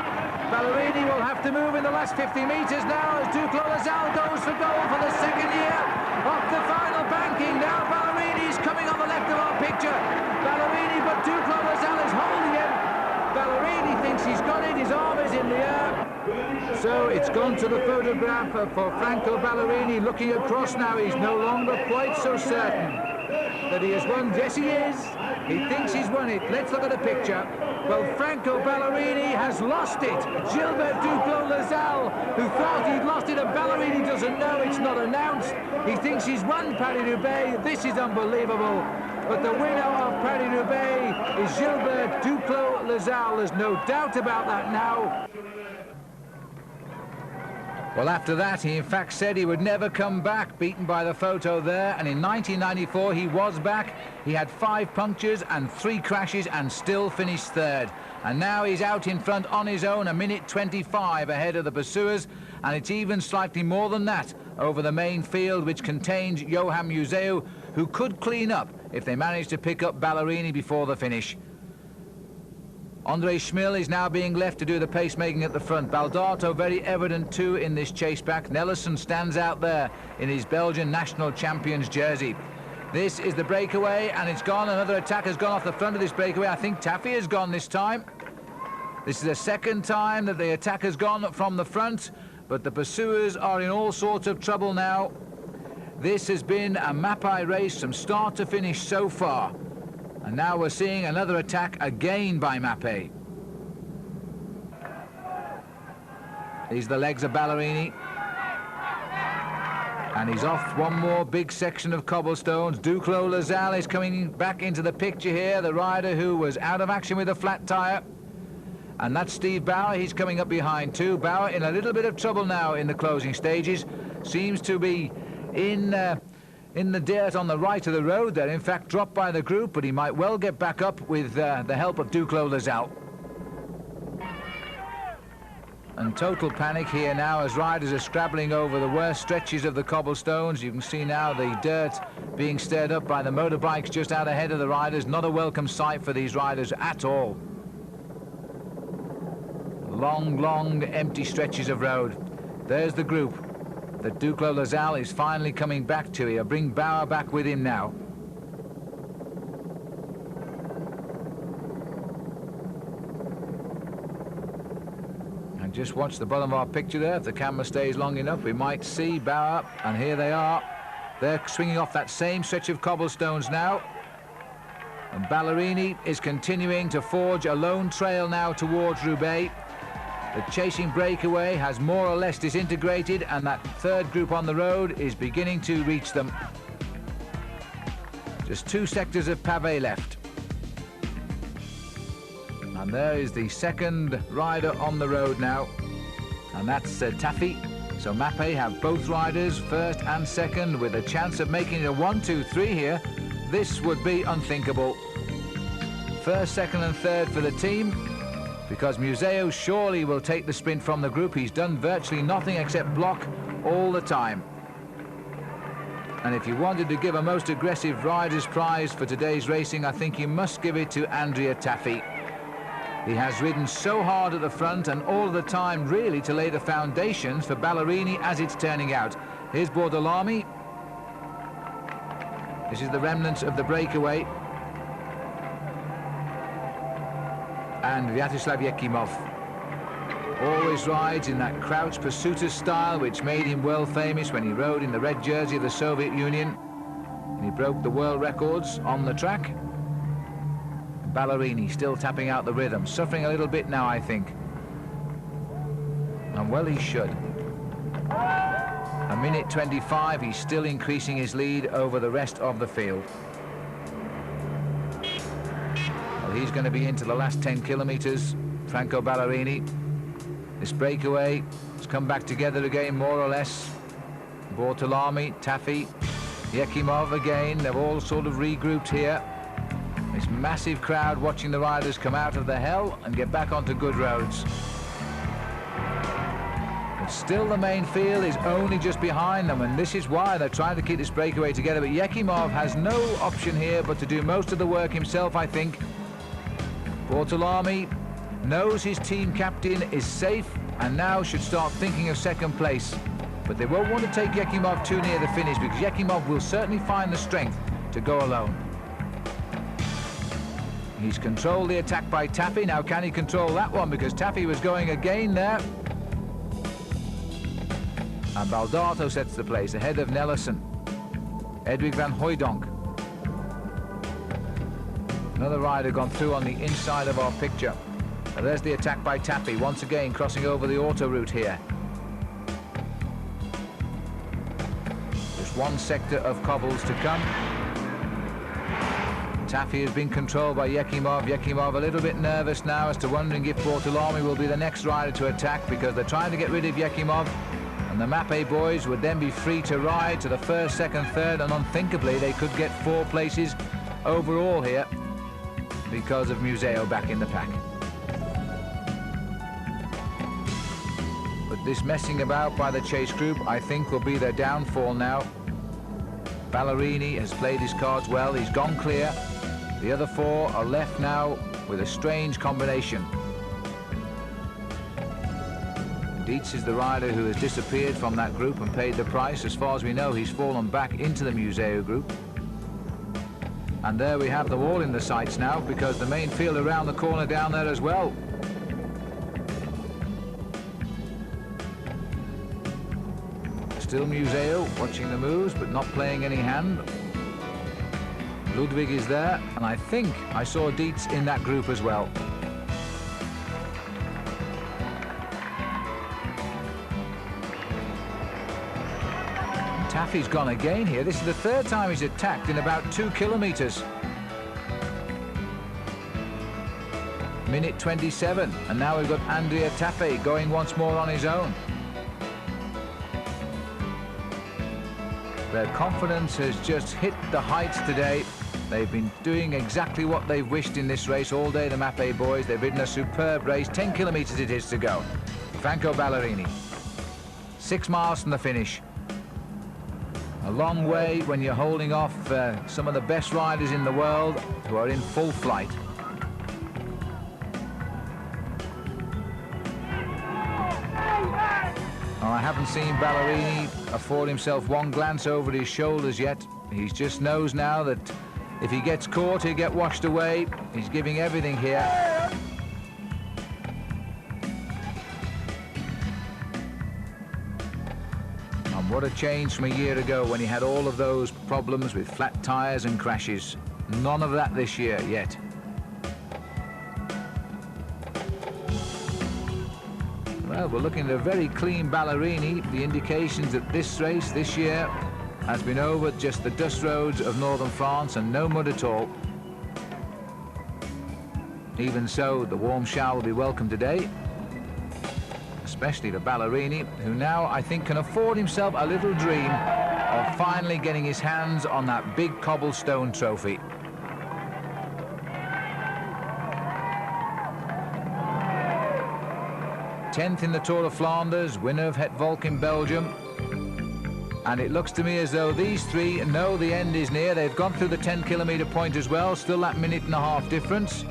Ballerini will have to move in the last 50 metres now as Duclos-Lassalle goes for goal for the second year. Off the final banking. Now Ballerini is coming on the left of our picture. Ballerini, but Duclos-Lassalle is holding him. Ballerini thinks he's got it, his arm is in the air. So it's gone to the photograph for Franco Ballerini. Looking across now, he's no longer quite so certain that he has won. Yes, he is. He thinks he's won it. Let's look at the picture. Well, Franco Ballerini has lost it. Gilbert Duclos-Lassalle, who thought he'd lost it, and Ballerini doesn't know, it's not announced. He thinks he's won Paris-Roubaix. This is unbelievable. But the winner of Paris-Roubaix is Gilbert Duclos-Lassalle. There's no doubt about that now. Well, after that, he in fact said he would never come back, beaten by the photo there. And in 1994, he was back. He had 5 punctures and 3 crashes and still finished third. And now he's out in front on his own, 1:25 ahead of the pursuers. And it's even slightly more than that over the main field, which contains Johan Museeuw, who could clean up if they manage to pick up Ballerini before the finish. Andrei Tchmil is now being left to do the pacemaking at the front. Baldato very evident too in this chase back. Nelson stands out there in his Belgian national champions jersey. This is the breakaway, and it's gone. Another attack has gone off the front of this breakaway. I think Taffy has gone this time. This is the second time that the attack has gone from the front, but the pursuers are in all sorts of trouble now. This has been a Mapei race from start to finish so far. And now we're seeing another attack again by Mapei. These are the legs of Ballerini. And he's off one more big section of cobblestones. Duclos-Lassalle is coming back into the picture here, the rider who was out of action with a flat tyre. And that's Steve Bauer. He's coming up behind too. Bauer in a little bit of trouble now in the closing stages. Seems to be in the dirt on the right of the road there. In fact, dropped by the group, but he might well get back up with the help of Duclos-Lassalle. And total panic here now as riders are scrabbling over the worst stretches of the cobblestones. You can see now the dirt being stirred up by the motorbikes just out ahead of the riders. Not a welcome sight for these riders at all. Long, long, empty stretches of road. There's the group that Duclos-Lassalle is finally coming back to. He'll bring Bauer back with him now. And just watch the bottom of our picture there. If the camera stays long enough, we might see Bauer, and here they are. They're swinging off that same stretch of cobblestones now. And Ballerini is continuing to forge a lone trail now towards Roubaix. The chasing breakaway has more or less disintegrated, and that third group on the road is beginning to reach them. Just 2 sectors of pavé left. And there is the second rider on the road now, and that's Taffy. So Mapei have both riders, first and second, with a chance of making it a 1-2-3 here. This would be unthinkable. First, second and third for the team. because Museeuw surely will take the sprint from the group. He's done virtually nothing except block all the time. And if you wanted to give a most aggressive rider's prize for today's racing, I think you must give it to Andrei Tafi. He has ridden so hard at the front and all the time really to lay the foundations for Ballerini as it's turning out. Here's Bortolami. This is the remnants of the breakaway. And Viatcheslav Ekimov always rides in that crouch pursuiter style which made him world famous when he rode in the red jersey of the Soviet Union. And he broke the world records on the track. Ballerini still tapping out the rhythm, suffering a little bit now, I think. And well, he should. A minute 25, he's still increasing his lead over the rest of the field. Well, he's going to be into the last 10 kilometers, Franco Ballerini. This breakaway has come back together again, more or less. Bortolami, Tafi, Ekimov again, they've all sort of regrouped here. This massive crowd watching the riders come out of the hell and get back onto good roads. But still the main field is only just behind them, and this is why they're trying to keep this breakaway together. But Ekimov has no option here but to do most of the work himself, I think. Bortolami knows his team captain is safe and now should start thinking of second place. But they won't want to take Ekimov too near the finish, because Ekimov will certainly find the strength to go alone. He's controlled the attack by Tafi. Now can he control that one, because Tafi was going again there. And Baldato sets the place ahead of Nelson. Edwig van Hooijdonk. Another rider gone through on the inside of our picture. And there's the attack by Tafi, once again crossing over the auto route here. Just one sector of cobbles to come. Tafi has been controlled by Ekimov. Ekimov a little bit nervous now as to wondering if Bortolami will be the next rider to attack, because they're trying to get rid of Ekimov. And the Mapei boys would then be free to ride to the first, second, third, and unthinkably they could get 4 places overall here because of Museeuw back in the pack. But this messing about by the chase group, I think, will be their downfall now. Ballerini has played his cards well. He's gone clear. The other 4 are left now with a strange combination. Dietz is the rider who has disappeared from that group and paid the price. As far as we know, he's fallen back into the Museeuw group. And there we have them all in the sights now, because the main field around the corner down there as well. Still Museeuw watching the moves but not playing any hand. Ludwig is there, and I think I saw Dietz in that group as well. And Tafi's gone again here. This is the 3rd time he's attacked in about 2 kilometers. Minute 27, and now we've got Andrei Tafi going once more on his own. Their confidence has just hit the heights today. They've been doing exactly what they've wished in this race all day, the Mapei boys. They've ridden a superb race. 10 kilometers it is to go. Franco Ballerini. 6 miles from the finish. A long way when you're holding off some of the best riders in the world who are in full flight. I haven't seen Ballerini afford himself one glance over his shoulders yet. He just knows now that if he gets caught, he'll get washed away. He's giving everything here. And what a change from a year ago when he had all of those problems with flat tires and crashes. None of that this year yet. Well, we're looking at a very clean Ballerini. The indications that this race this year has been over just the dust roads of northern France and no mud at all. Even so, the warm shower will be welcome today, especially for Ballerini, who now I think can afford himself a little dream of finally getting his hands on that big cobblestone trophy. 10th in the Tour of Flanders, winner of Het Volk in Belgium. And it looks to me as though these three know the end is near. They've gone through the 10-kilometre point as well, still that minute-and-a-half difference.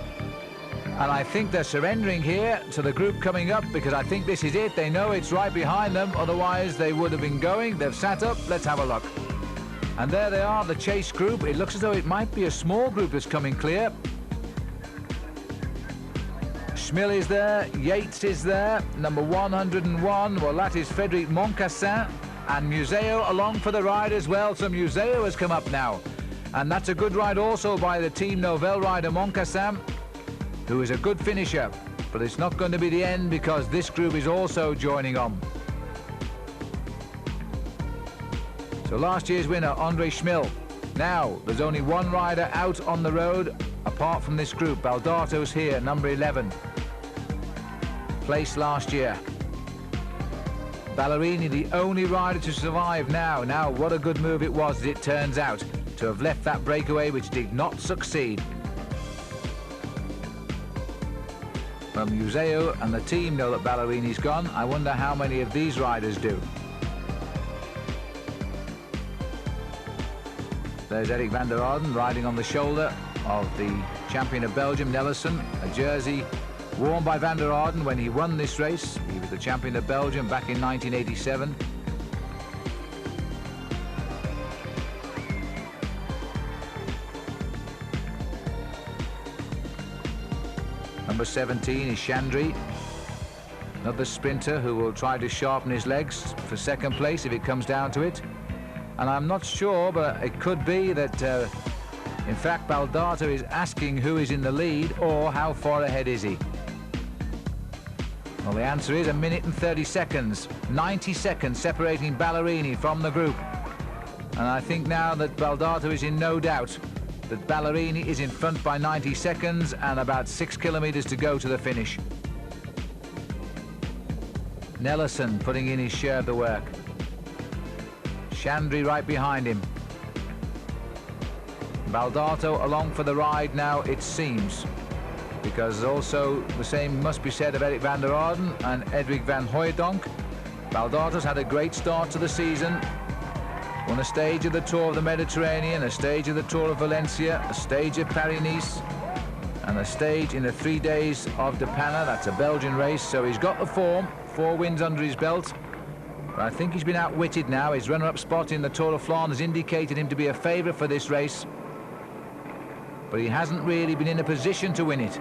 And I think they're surrendering here to the group coming up, because I think this is it. They know it's right behind them, otherwise they would have been going. They've sat up. Let's have a look. And there they are, the chase group. It looks as though it might be a small group that's coming clear. Tchmil is there, Yates is there, number 101. Well, that is Frédéric Moncassin. And Museeuw along for the ride as well. So Museeuw has come up now. And that's a good ride also by the team Novell rider Moncassin, who is a good finisher. But it's not going to be the end, because this group is also joining on. So last year's winner, Andrei Tchmil. Now, there's only one rider out on the road apart from this group. Baldato's here, number 11. Placed last year. Ballerini, the only rider to survive now. Now, what a good move it was, as it turns out, to have left that breakaway, which did not succeed. Well, Museeuw and the team know that Ballerini's gone. I wonder how many of these riders do. There's Eric Vanderaerden riding on the shoulder of the champion of Belgium, Nelson, a jersey worn by Vanderaerden when he won this race. He was the champion of Belgium back in 1987. Number 17 is Chandri, another sprinter who will try to sharpen his legs for second place if it comes down to it. And I'm not sure, but it could be that, in fact, Baldato is asking who is in the lead or how far ahead is he. Well, the answer is 1 minute and 30 seconds. 90 seconds separating Ballerini from the group. And I think now that Baldato is in no doubt that Ballerini is in front by 90 seconds and about 6 kilometres to go to the finish. Nelson putting in his share of the work. Chandri right behind him. Baldato along for the ride now, it seems, because also the same must be said of Eric Vanderaerden and Edwig van Hooijdonk. Baldato's had a great start to the season. Won a stage of the Tour of the Mediterranean, a stage of the Tour of Valencia, a stage of Paris-Nice, and a stage in the 3 days of De Panne. That's a Belgian race, so he's got the form, 4 wins under his belt. But I think he's been outwitted now. His runner-up spot in the Tour of Flanders indicated him to be a favourite for this race, but he hasn't really been in a position to win it.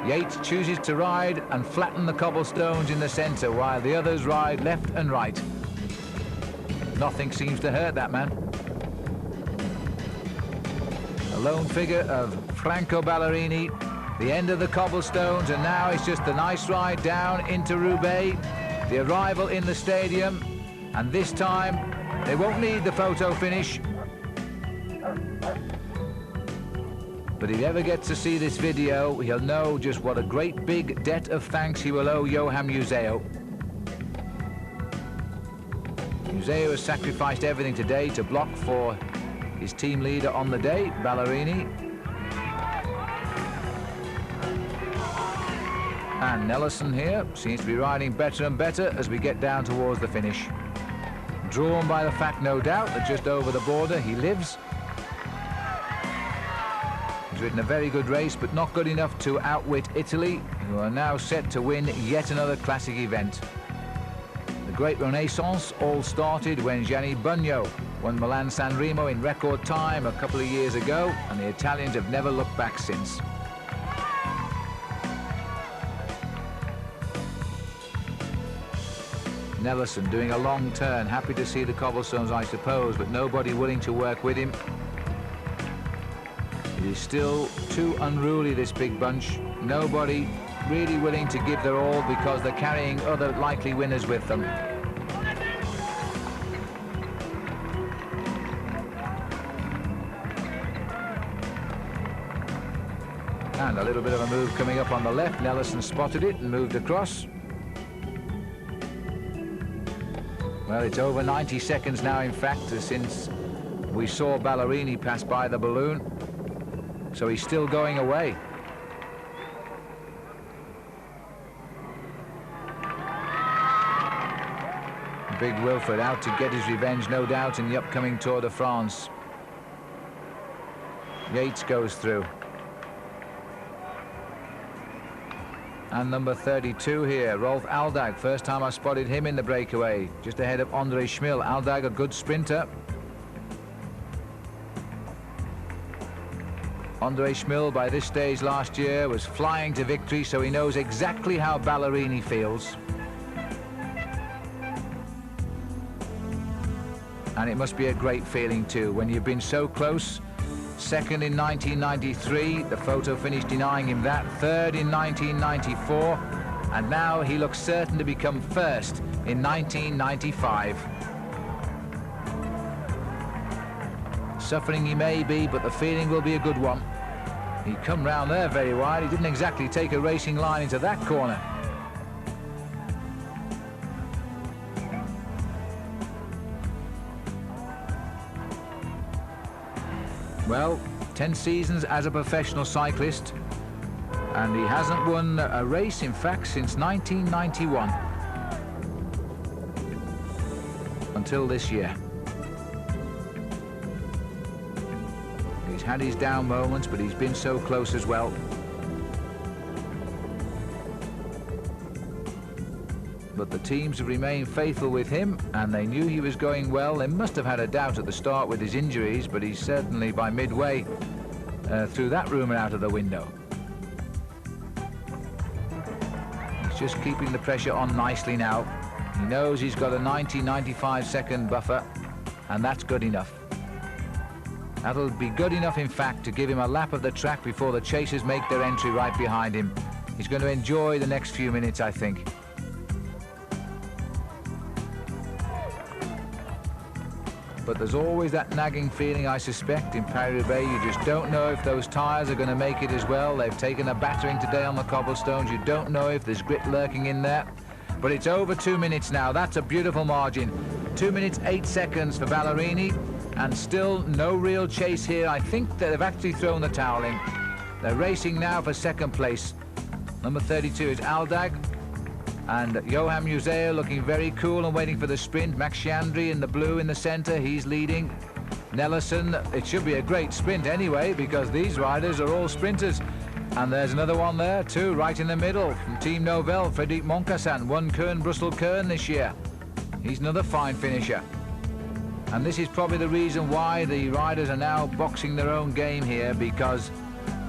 Yates chooses to ride and flatten the cobblestones in the centre, while the others ride left and right. Nothing seems to hurt that man. A lone figure of Franco Ballerini, the end of the cobblestones, and now it's just a nice ride down into Roubaix, the arrival in the stadium, and this time they won't need the photo finish. But if he ever gets to see this video, he'll know just what a great big debt of thanks he will owe Johan Museeuw. Museeuw has sacrificed everything today to block for his team leader on the day, Ballerini. And Nelson here seems to be riding better and better as we get down towards the finish. Drawn by the fact, no doubt, that just over the border he lives. He's ridden a very good race, but not good enough to outwit Italy, who are now set to win yet another classic event. The great renaissance all started when Gianni Bugno won Milan-San Remo in record time a couple of years ago, and the Italians have never looked back since. Nelson doing a long turn, happy to see the cobblestones, I suppose, but nobody willing to work with him. It is still too unruly, this big bunch. Nobody really willing to give their all because they're carrying other likely winners with them. And a little bit of a move coming up on the left. Nelson spotted it and moved across. Well, it's over 90 seconds now, in fact, since we saw Ballerini pass by the balloon. So he's still going away. Big Wilfred out to get his revenge, no doubt, in the upcoming Tour de France. Yates goes through. And number 32 here, Rolf Aldag. First time I spotted him in the breakaway, just ahead of Andrei Tchmil. Aldag, a good sprinter. Andrei Tchmil, by this stage last year, was flying to victory, so he knows exactly how Ballerini feels. And it must be a great feeling too, when you've been so close. Second in 1993, the photo finish denying him that. Third in 1994, and now he looks certain to become first in 1995. Suffering he may be, but the feeling will be a good one. He come round there very wide. He didn't exactly take a racing line into that corner. Well, 10 seasons as a professional cyclist, and he hasn't won a race, in fact, since 1991. Until this year. He's had his down moments, but he's been so close as well. But the teams have remained faithful with him, and they knew he was going well. They must have had a doubt at the start with his injuries, but he's certainly by midway threw that rumour out of the window. He's just keeping the pressure on nicely now. He knows he's got a 90-95 second buffer, and that's good enough. That'll be good enough, in fact, to give him a lap of the track before the chasers make their entry right behind him. He's going to enjoy the next few minutes, I think. But there's always that nagging feeling, I suspect, in Paris-Roubaix. You just don't know if those tyres are going to make it as well. They've taken a battering today on the cobblestones. You don't know if there's grit lurking in there. But it's over 2 minutes now. That's a beautiful margin. 2 minutes 8 seconds for Ballerini, and still no real chase here. I think that they've actually thrown the towel in. They're racing now for second place. Number 32 is Aldag. And Johan Museeuw looking very cool and waiting for the sprint. Max Chandri in the blue in the centre, he's leading. Nelson, it should be a great sprint anyway, because these riders are all sprinters. And there's another one there too, right in the middle, from Team Novell, Frédéric Moncassin, won Brussels-Kern this year. He's another fine finisher. And this is probably the reason why the riders are now boxing their own game here, because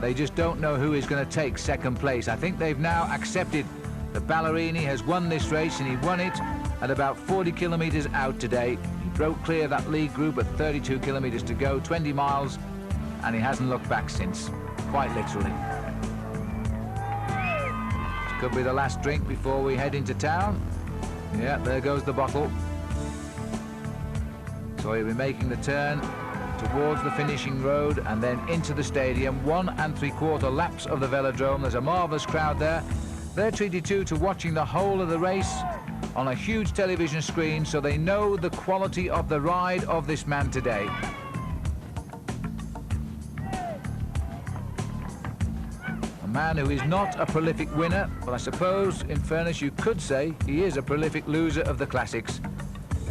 they just don't know who is going to take second place. I think they've now accepted that Ballerini has won this race, and he won it at about 40 kilometres out today. He broke clear of that lead group at 32 kilometres to go, 20 miles, and he hasn't looked back since, quite literally. This could be the last drink before we head into town. Yeah, there goes the bottle. So he'll be making the turn towards the finishing road and then into the stadium. 1 3/4 laps of the velodrome. There's a marvellous crowd there. They're treated to watching the whole of the race on a huge television screen, so they know the quality of the ride of this man today. A man who is not a prolific winner, but I suppose, in fairness, you could say he is a prolific loser of the classics.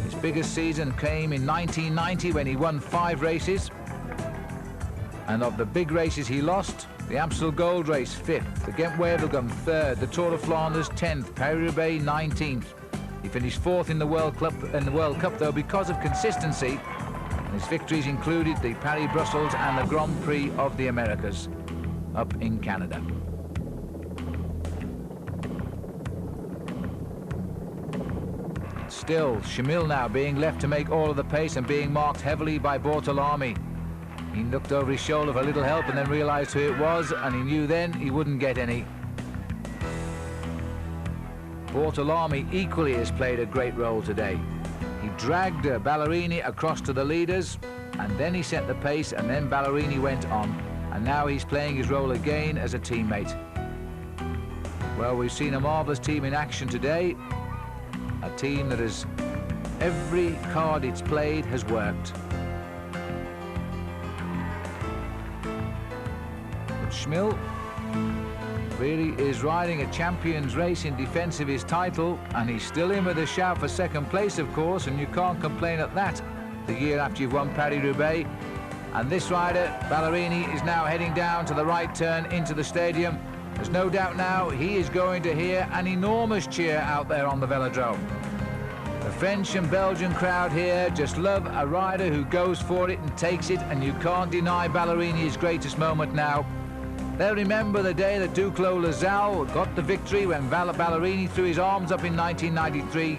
His biggest season came in 1990 when he won 5 races. And of the big races he lost, the Amstel Gold Race 5th, the Ghent-Wevelgem 3rd, the Tour de Flanders 10th, Paris-Roubaix 19th. He finished 4th in the World Cup though, because of consistency. And his victories included the Paris-Brussels and the Grand Prix of the Americas up in Canada. Still, Tchmil now being left to make all of the pace and being marked heavily by Bortolami. He looked over his shoulder for a little help and then realised who it was, and he knew then he wouldn't get any. Bortolami equally has played a great role today. He dragged Ballerini across to the leaders, and then he set the pace, and then Ballerini went on, and now he's playing his role again as a teammate. Well, we've seen a marvellous team in action today, a team that has, every card it's played has worked. Tchmil really is riding a champion's race in defence of his title, and he's still in with a shout for second place, of course, and you can't complain at that the year after you've won Paris-Roubaix. And this rider, Ballerini, is now heading down to the right turn into the stadium. There's no doubt now he is going to hear an enormous cheer out there on the velodrome. The French and Belgian crowd here just love a rider who goes for it and takes it, and you can't deny Ballerini's greatest moment now. They'll remember the day that Duclos-Lassalle got the victory when Ballerini threw his arms up in 1993.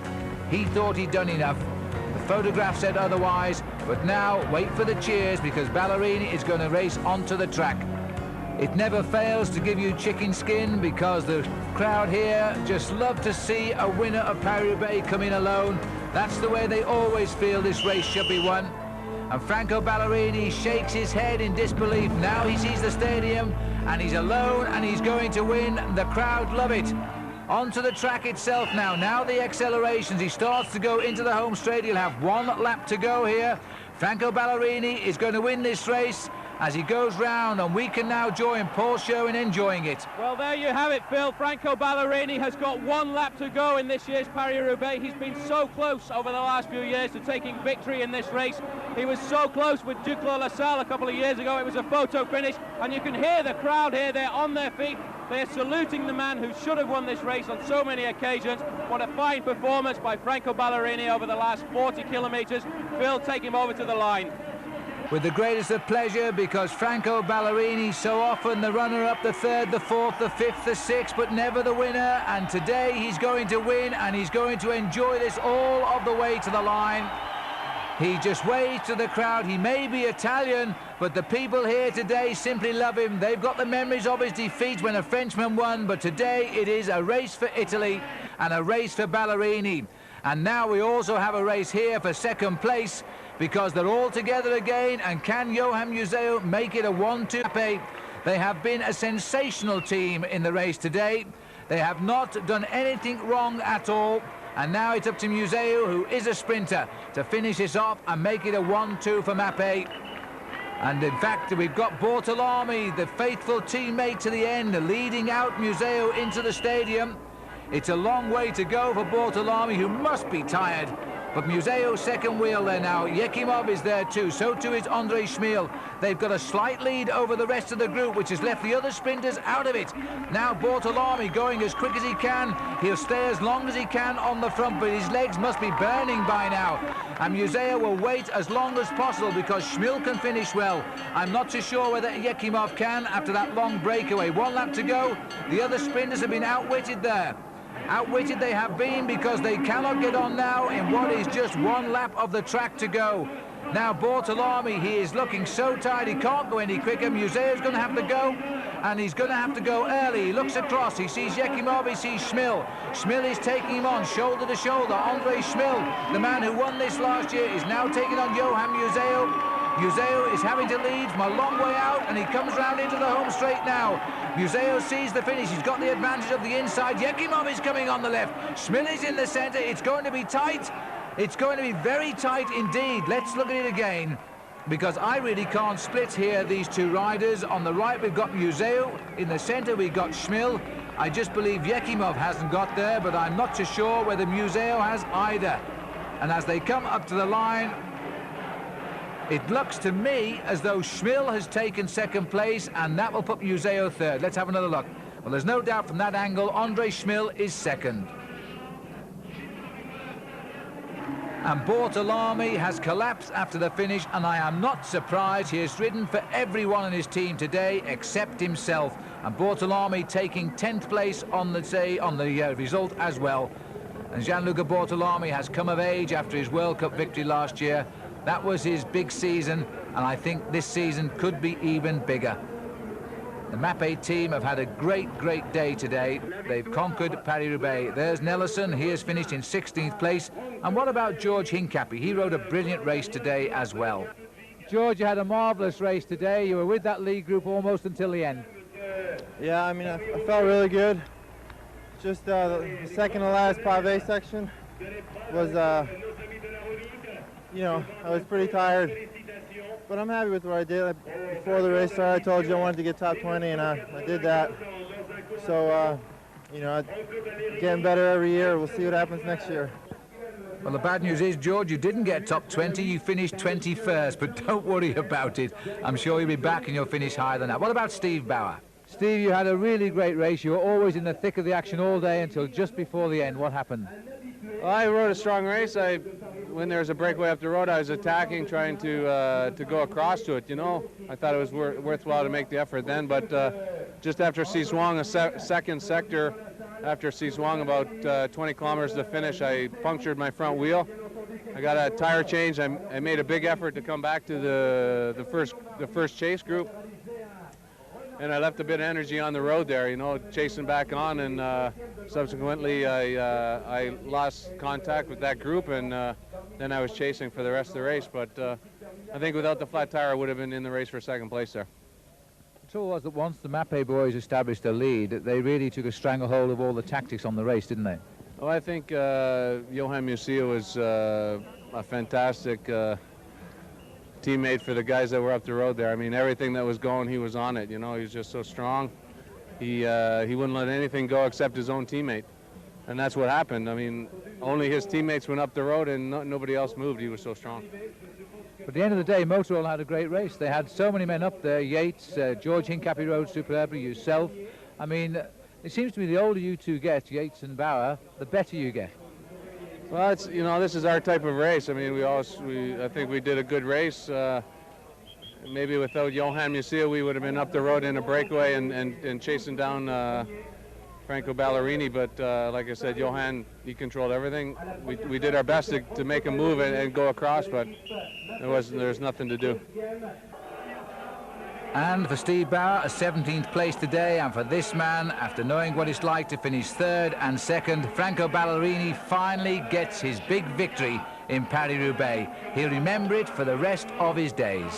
He thought he'd done enough. The photograph said otherwise, but now wait for the cheers, because Ballerini is going to race onto the track. It never fails to give you chicken skin, because the crowd here just love to see a winner of Paris-Roubaix come in alone. That's the way they always feel this race should be won. And Franco Ballerini shakes his head in disbelief. Now he sees the stadium and he's alone and he's going to win. The crowd love it. Onto the track itself now. Now the accelerations. He starts to go into the home straight. He'll have one lap to go here. Franco Ballerini is going to win this race as he goes round, and we can now join Paul Show in enjoying it. Well, there you have it, Phil. Franco Ballerini has got one lap to go in this year's Paris-Roubaix. He's been so close over the last few years to taking victory in this race. He was so close with Duclos-Lassalle a couple of years ago. It was a photo finish, and you can hear the crowd here. They're on their feet. They're saluting the man who should have won this race on so many occasions. What a fine performance by Franco Ballerini over the last 40 kilometres. Phil, take him over to the line. With the greatest of pleasure, because Franco Ballerini, so often the runner-up, the third, the fourth, the fifth, the sixth, but never the winner. And today he's going to win, and he's going to enjoy this all of the way to the line. He just waves to the crowd. He may be Italian, but the people here today simply love him. They've got the memories of his defeat when a Frenchman won, but today it is a race for Italy and a race for Ballerini. And now we also have a race here for second place, because they're all together again, and can Johan Museeuw make it a 1-2 Mapei? They have been a sensational team in the race today. They have not done anything wrong at all, and now it's up to Museeuw, who is a sprinter, to finish this off and make it a 1-2 for Mapei. And in fact, we've got Bortolami, the faithful teammate to the end, leading out Museeuw into the stadium. It's a long way to go for Bortolami, who must be tired. But Museeuw second wheel there now. Ekimov is there too. So too is Andrei Tchmil. They've got a slight lead over the rest of the group, which has left the other sprinters out of it. Now Bortolami going as quick as he can. He'll stay as long as he can on the front, but his legs must be burning by now. And Museeuw will wait as long as possible, because Tchmil can finish well. I'm not too sure whether Ekimov can after that long breakaway. One lap to go. The other sprinters have been outwitted there. Outwitted they have been, because they cannot get on now in what is just one lap of the track to go. Now Bortolami, he is looking so tired he can't go any quicker. Museeuw's going to have to go, and he's going to have to go early. He looks across, he sees Ekimov, he sees Tchmil. Tchmil is taking him on shoulder to shoulder. Andrei Tchmil, the man who won this last year, is now taking on Johan Museeuw. Museeuw is having to lead from a long way out, and he comes round into the home straight now. Museeuw sees the finish. He's got the advantage of the inside. Ekimov is coming on the left. Tchmil is in the centre. It's going to be tight. It's going to be very tight indeed. Let's look at it again, because I really can't split here these two riders. On the right we've got Museeuw. In the centre we've got Tchmil. I just believe Ekimov hasn't got there, but I'm not too sure whether Museeuw has either. And as they come up to the line, it looks to me as though Tchmil has taken second place, and that will put Museeuw third. Let's have another look. Well, there's no doubt from that angle, Andrei Tchmil is second. And Bortolami has collapsed after the finish, and I am not surprised. He has ridden for everyone in his team today except himself. And Bortolami taking 10th place on the result as well. And Gianluca Bortolami has come of age after his World Cup victory last year. That was his big season, and I think this season could be even bigger. The Mapei team have had a great day today. They've conquered Paris-Roubaix. There's Nelson. He has finished in 16th place. And what about George Hincapie? He rode a brilliant race today as well. George, you had a marvellous race today. You were with that lead group almost until the end. Yeah, I mean, I felt really good. Just the second to last pavé section was, you know, I was pretty tired. But I'm happy with what I did. Before the race started, I told you I wanted to get top 20, and I did that. So, you know, getting better every year. We'll see what happens next year. Well, the bad news is, George, you didn't get top 20, you finished 21st, but don't worry about it. I'm sure you'll be back and you'll finish higher than that. What about Steve Bauer? Steve, you had a really great race. You were always in the thick of the action all day until just before the end. What happened? Well, I rode a strong race. When there was a breakaway up the road, I was attacking, trying to go across to it, you know. I thought it was worthwhile to make the effort then, but just after Siswang, a second sector, after Siswang, about 20 kilometers to finish, I punctured my front wheel. I got a tire change. I made a big effort to come back to the first chase group, and I left a bit of energy on the road there, you know, chasing back on, and subsequently I lost contact with that group, and then I was chasing for the rest of the race. But I think without the flat tire, I would have been in the race for second place there. The trouble was that once the Mapei boys established a lead, they really took a stranglehold of all the tactics on the race, didn't they? Well, I think Johan Museeuw was a fantastic teammate for the guys that were up the road there. I mean, everything that was going, he was on it. You know, he was just so strong. He wouldn't let anything go except his own teammate, and that's what happened. I mean, only his teammates went up the road, and nobody else moved. He was so strong. But at the end of the day, Motorola had a great race. They had so many men up there. Yates, George Hincapie rode superbly, yourself. I mean, it seems to me the older you two get, Yates and Bauer, the better you get. Well, it's, you know, this is our type of race. I mean, I think we did a good race. Maybe without Johan Museeuw, we would have been up the road in a breakaway and chasing down Franco Ballerini. But like I said, Johan, he controlled everything. We did our best to make a move and go across, but there's nothing to do. And for Steve Bauer, a 17th place today, and for this man, after knowing what it's like to finish third and second, Franco Ballerini finally gets his big victory in Paris-Roubaix. He'll remember it for the rest of his days.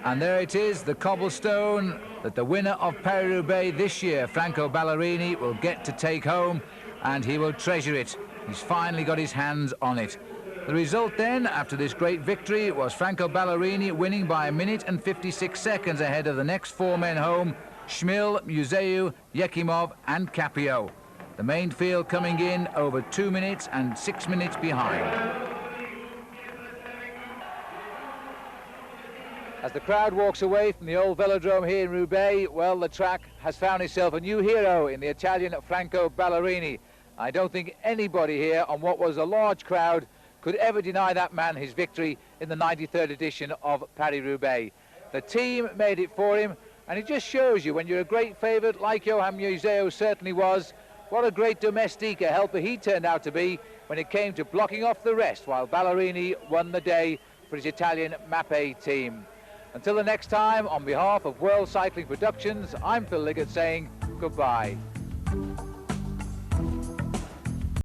And there it is, the cobblestone that the winner of Paris-Roubaix this year, Franco Ballerini, will get to take home, and he will treasure it. He's finally got his hands on it. The result then, after this great victory, was Franco Ballerini winning by 1 minute and 56 seconds ahead of the next four men home, Tchmil, Museeuw, Ekimov and Capiot. The main field coming in over 2 minutes and 6 minutes behind. As the crowd walks away from the old velodrome here in Roubaix, well, the track has found itself a new hero in the Italian Franco Ballerini. I don't think anybody here on what was a large crowd could ever deny that man his victory in the 93rd edition of Paris-Roubaix. The team made it for him, and it just shows you, when you're a great favourite like Johan Museeuw certainly was, what a great domestique, a helper he turned out to be when it came to blocking off the rest, while Ballerini won the day for his Italian Mapei team. Until the next time, on behalf of World Cycling Productions, I'm Phil Liggett saying goodbye.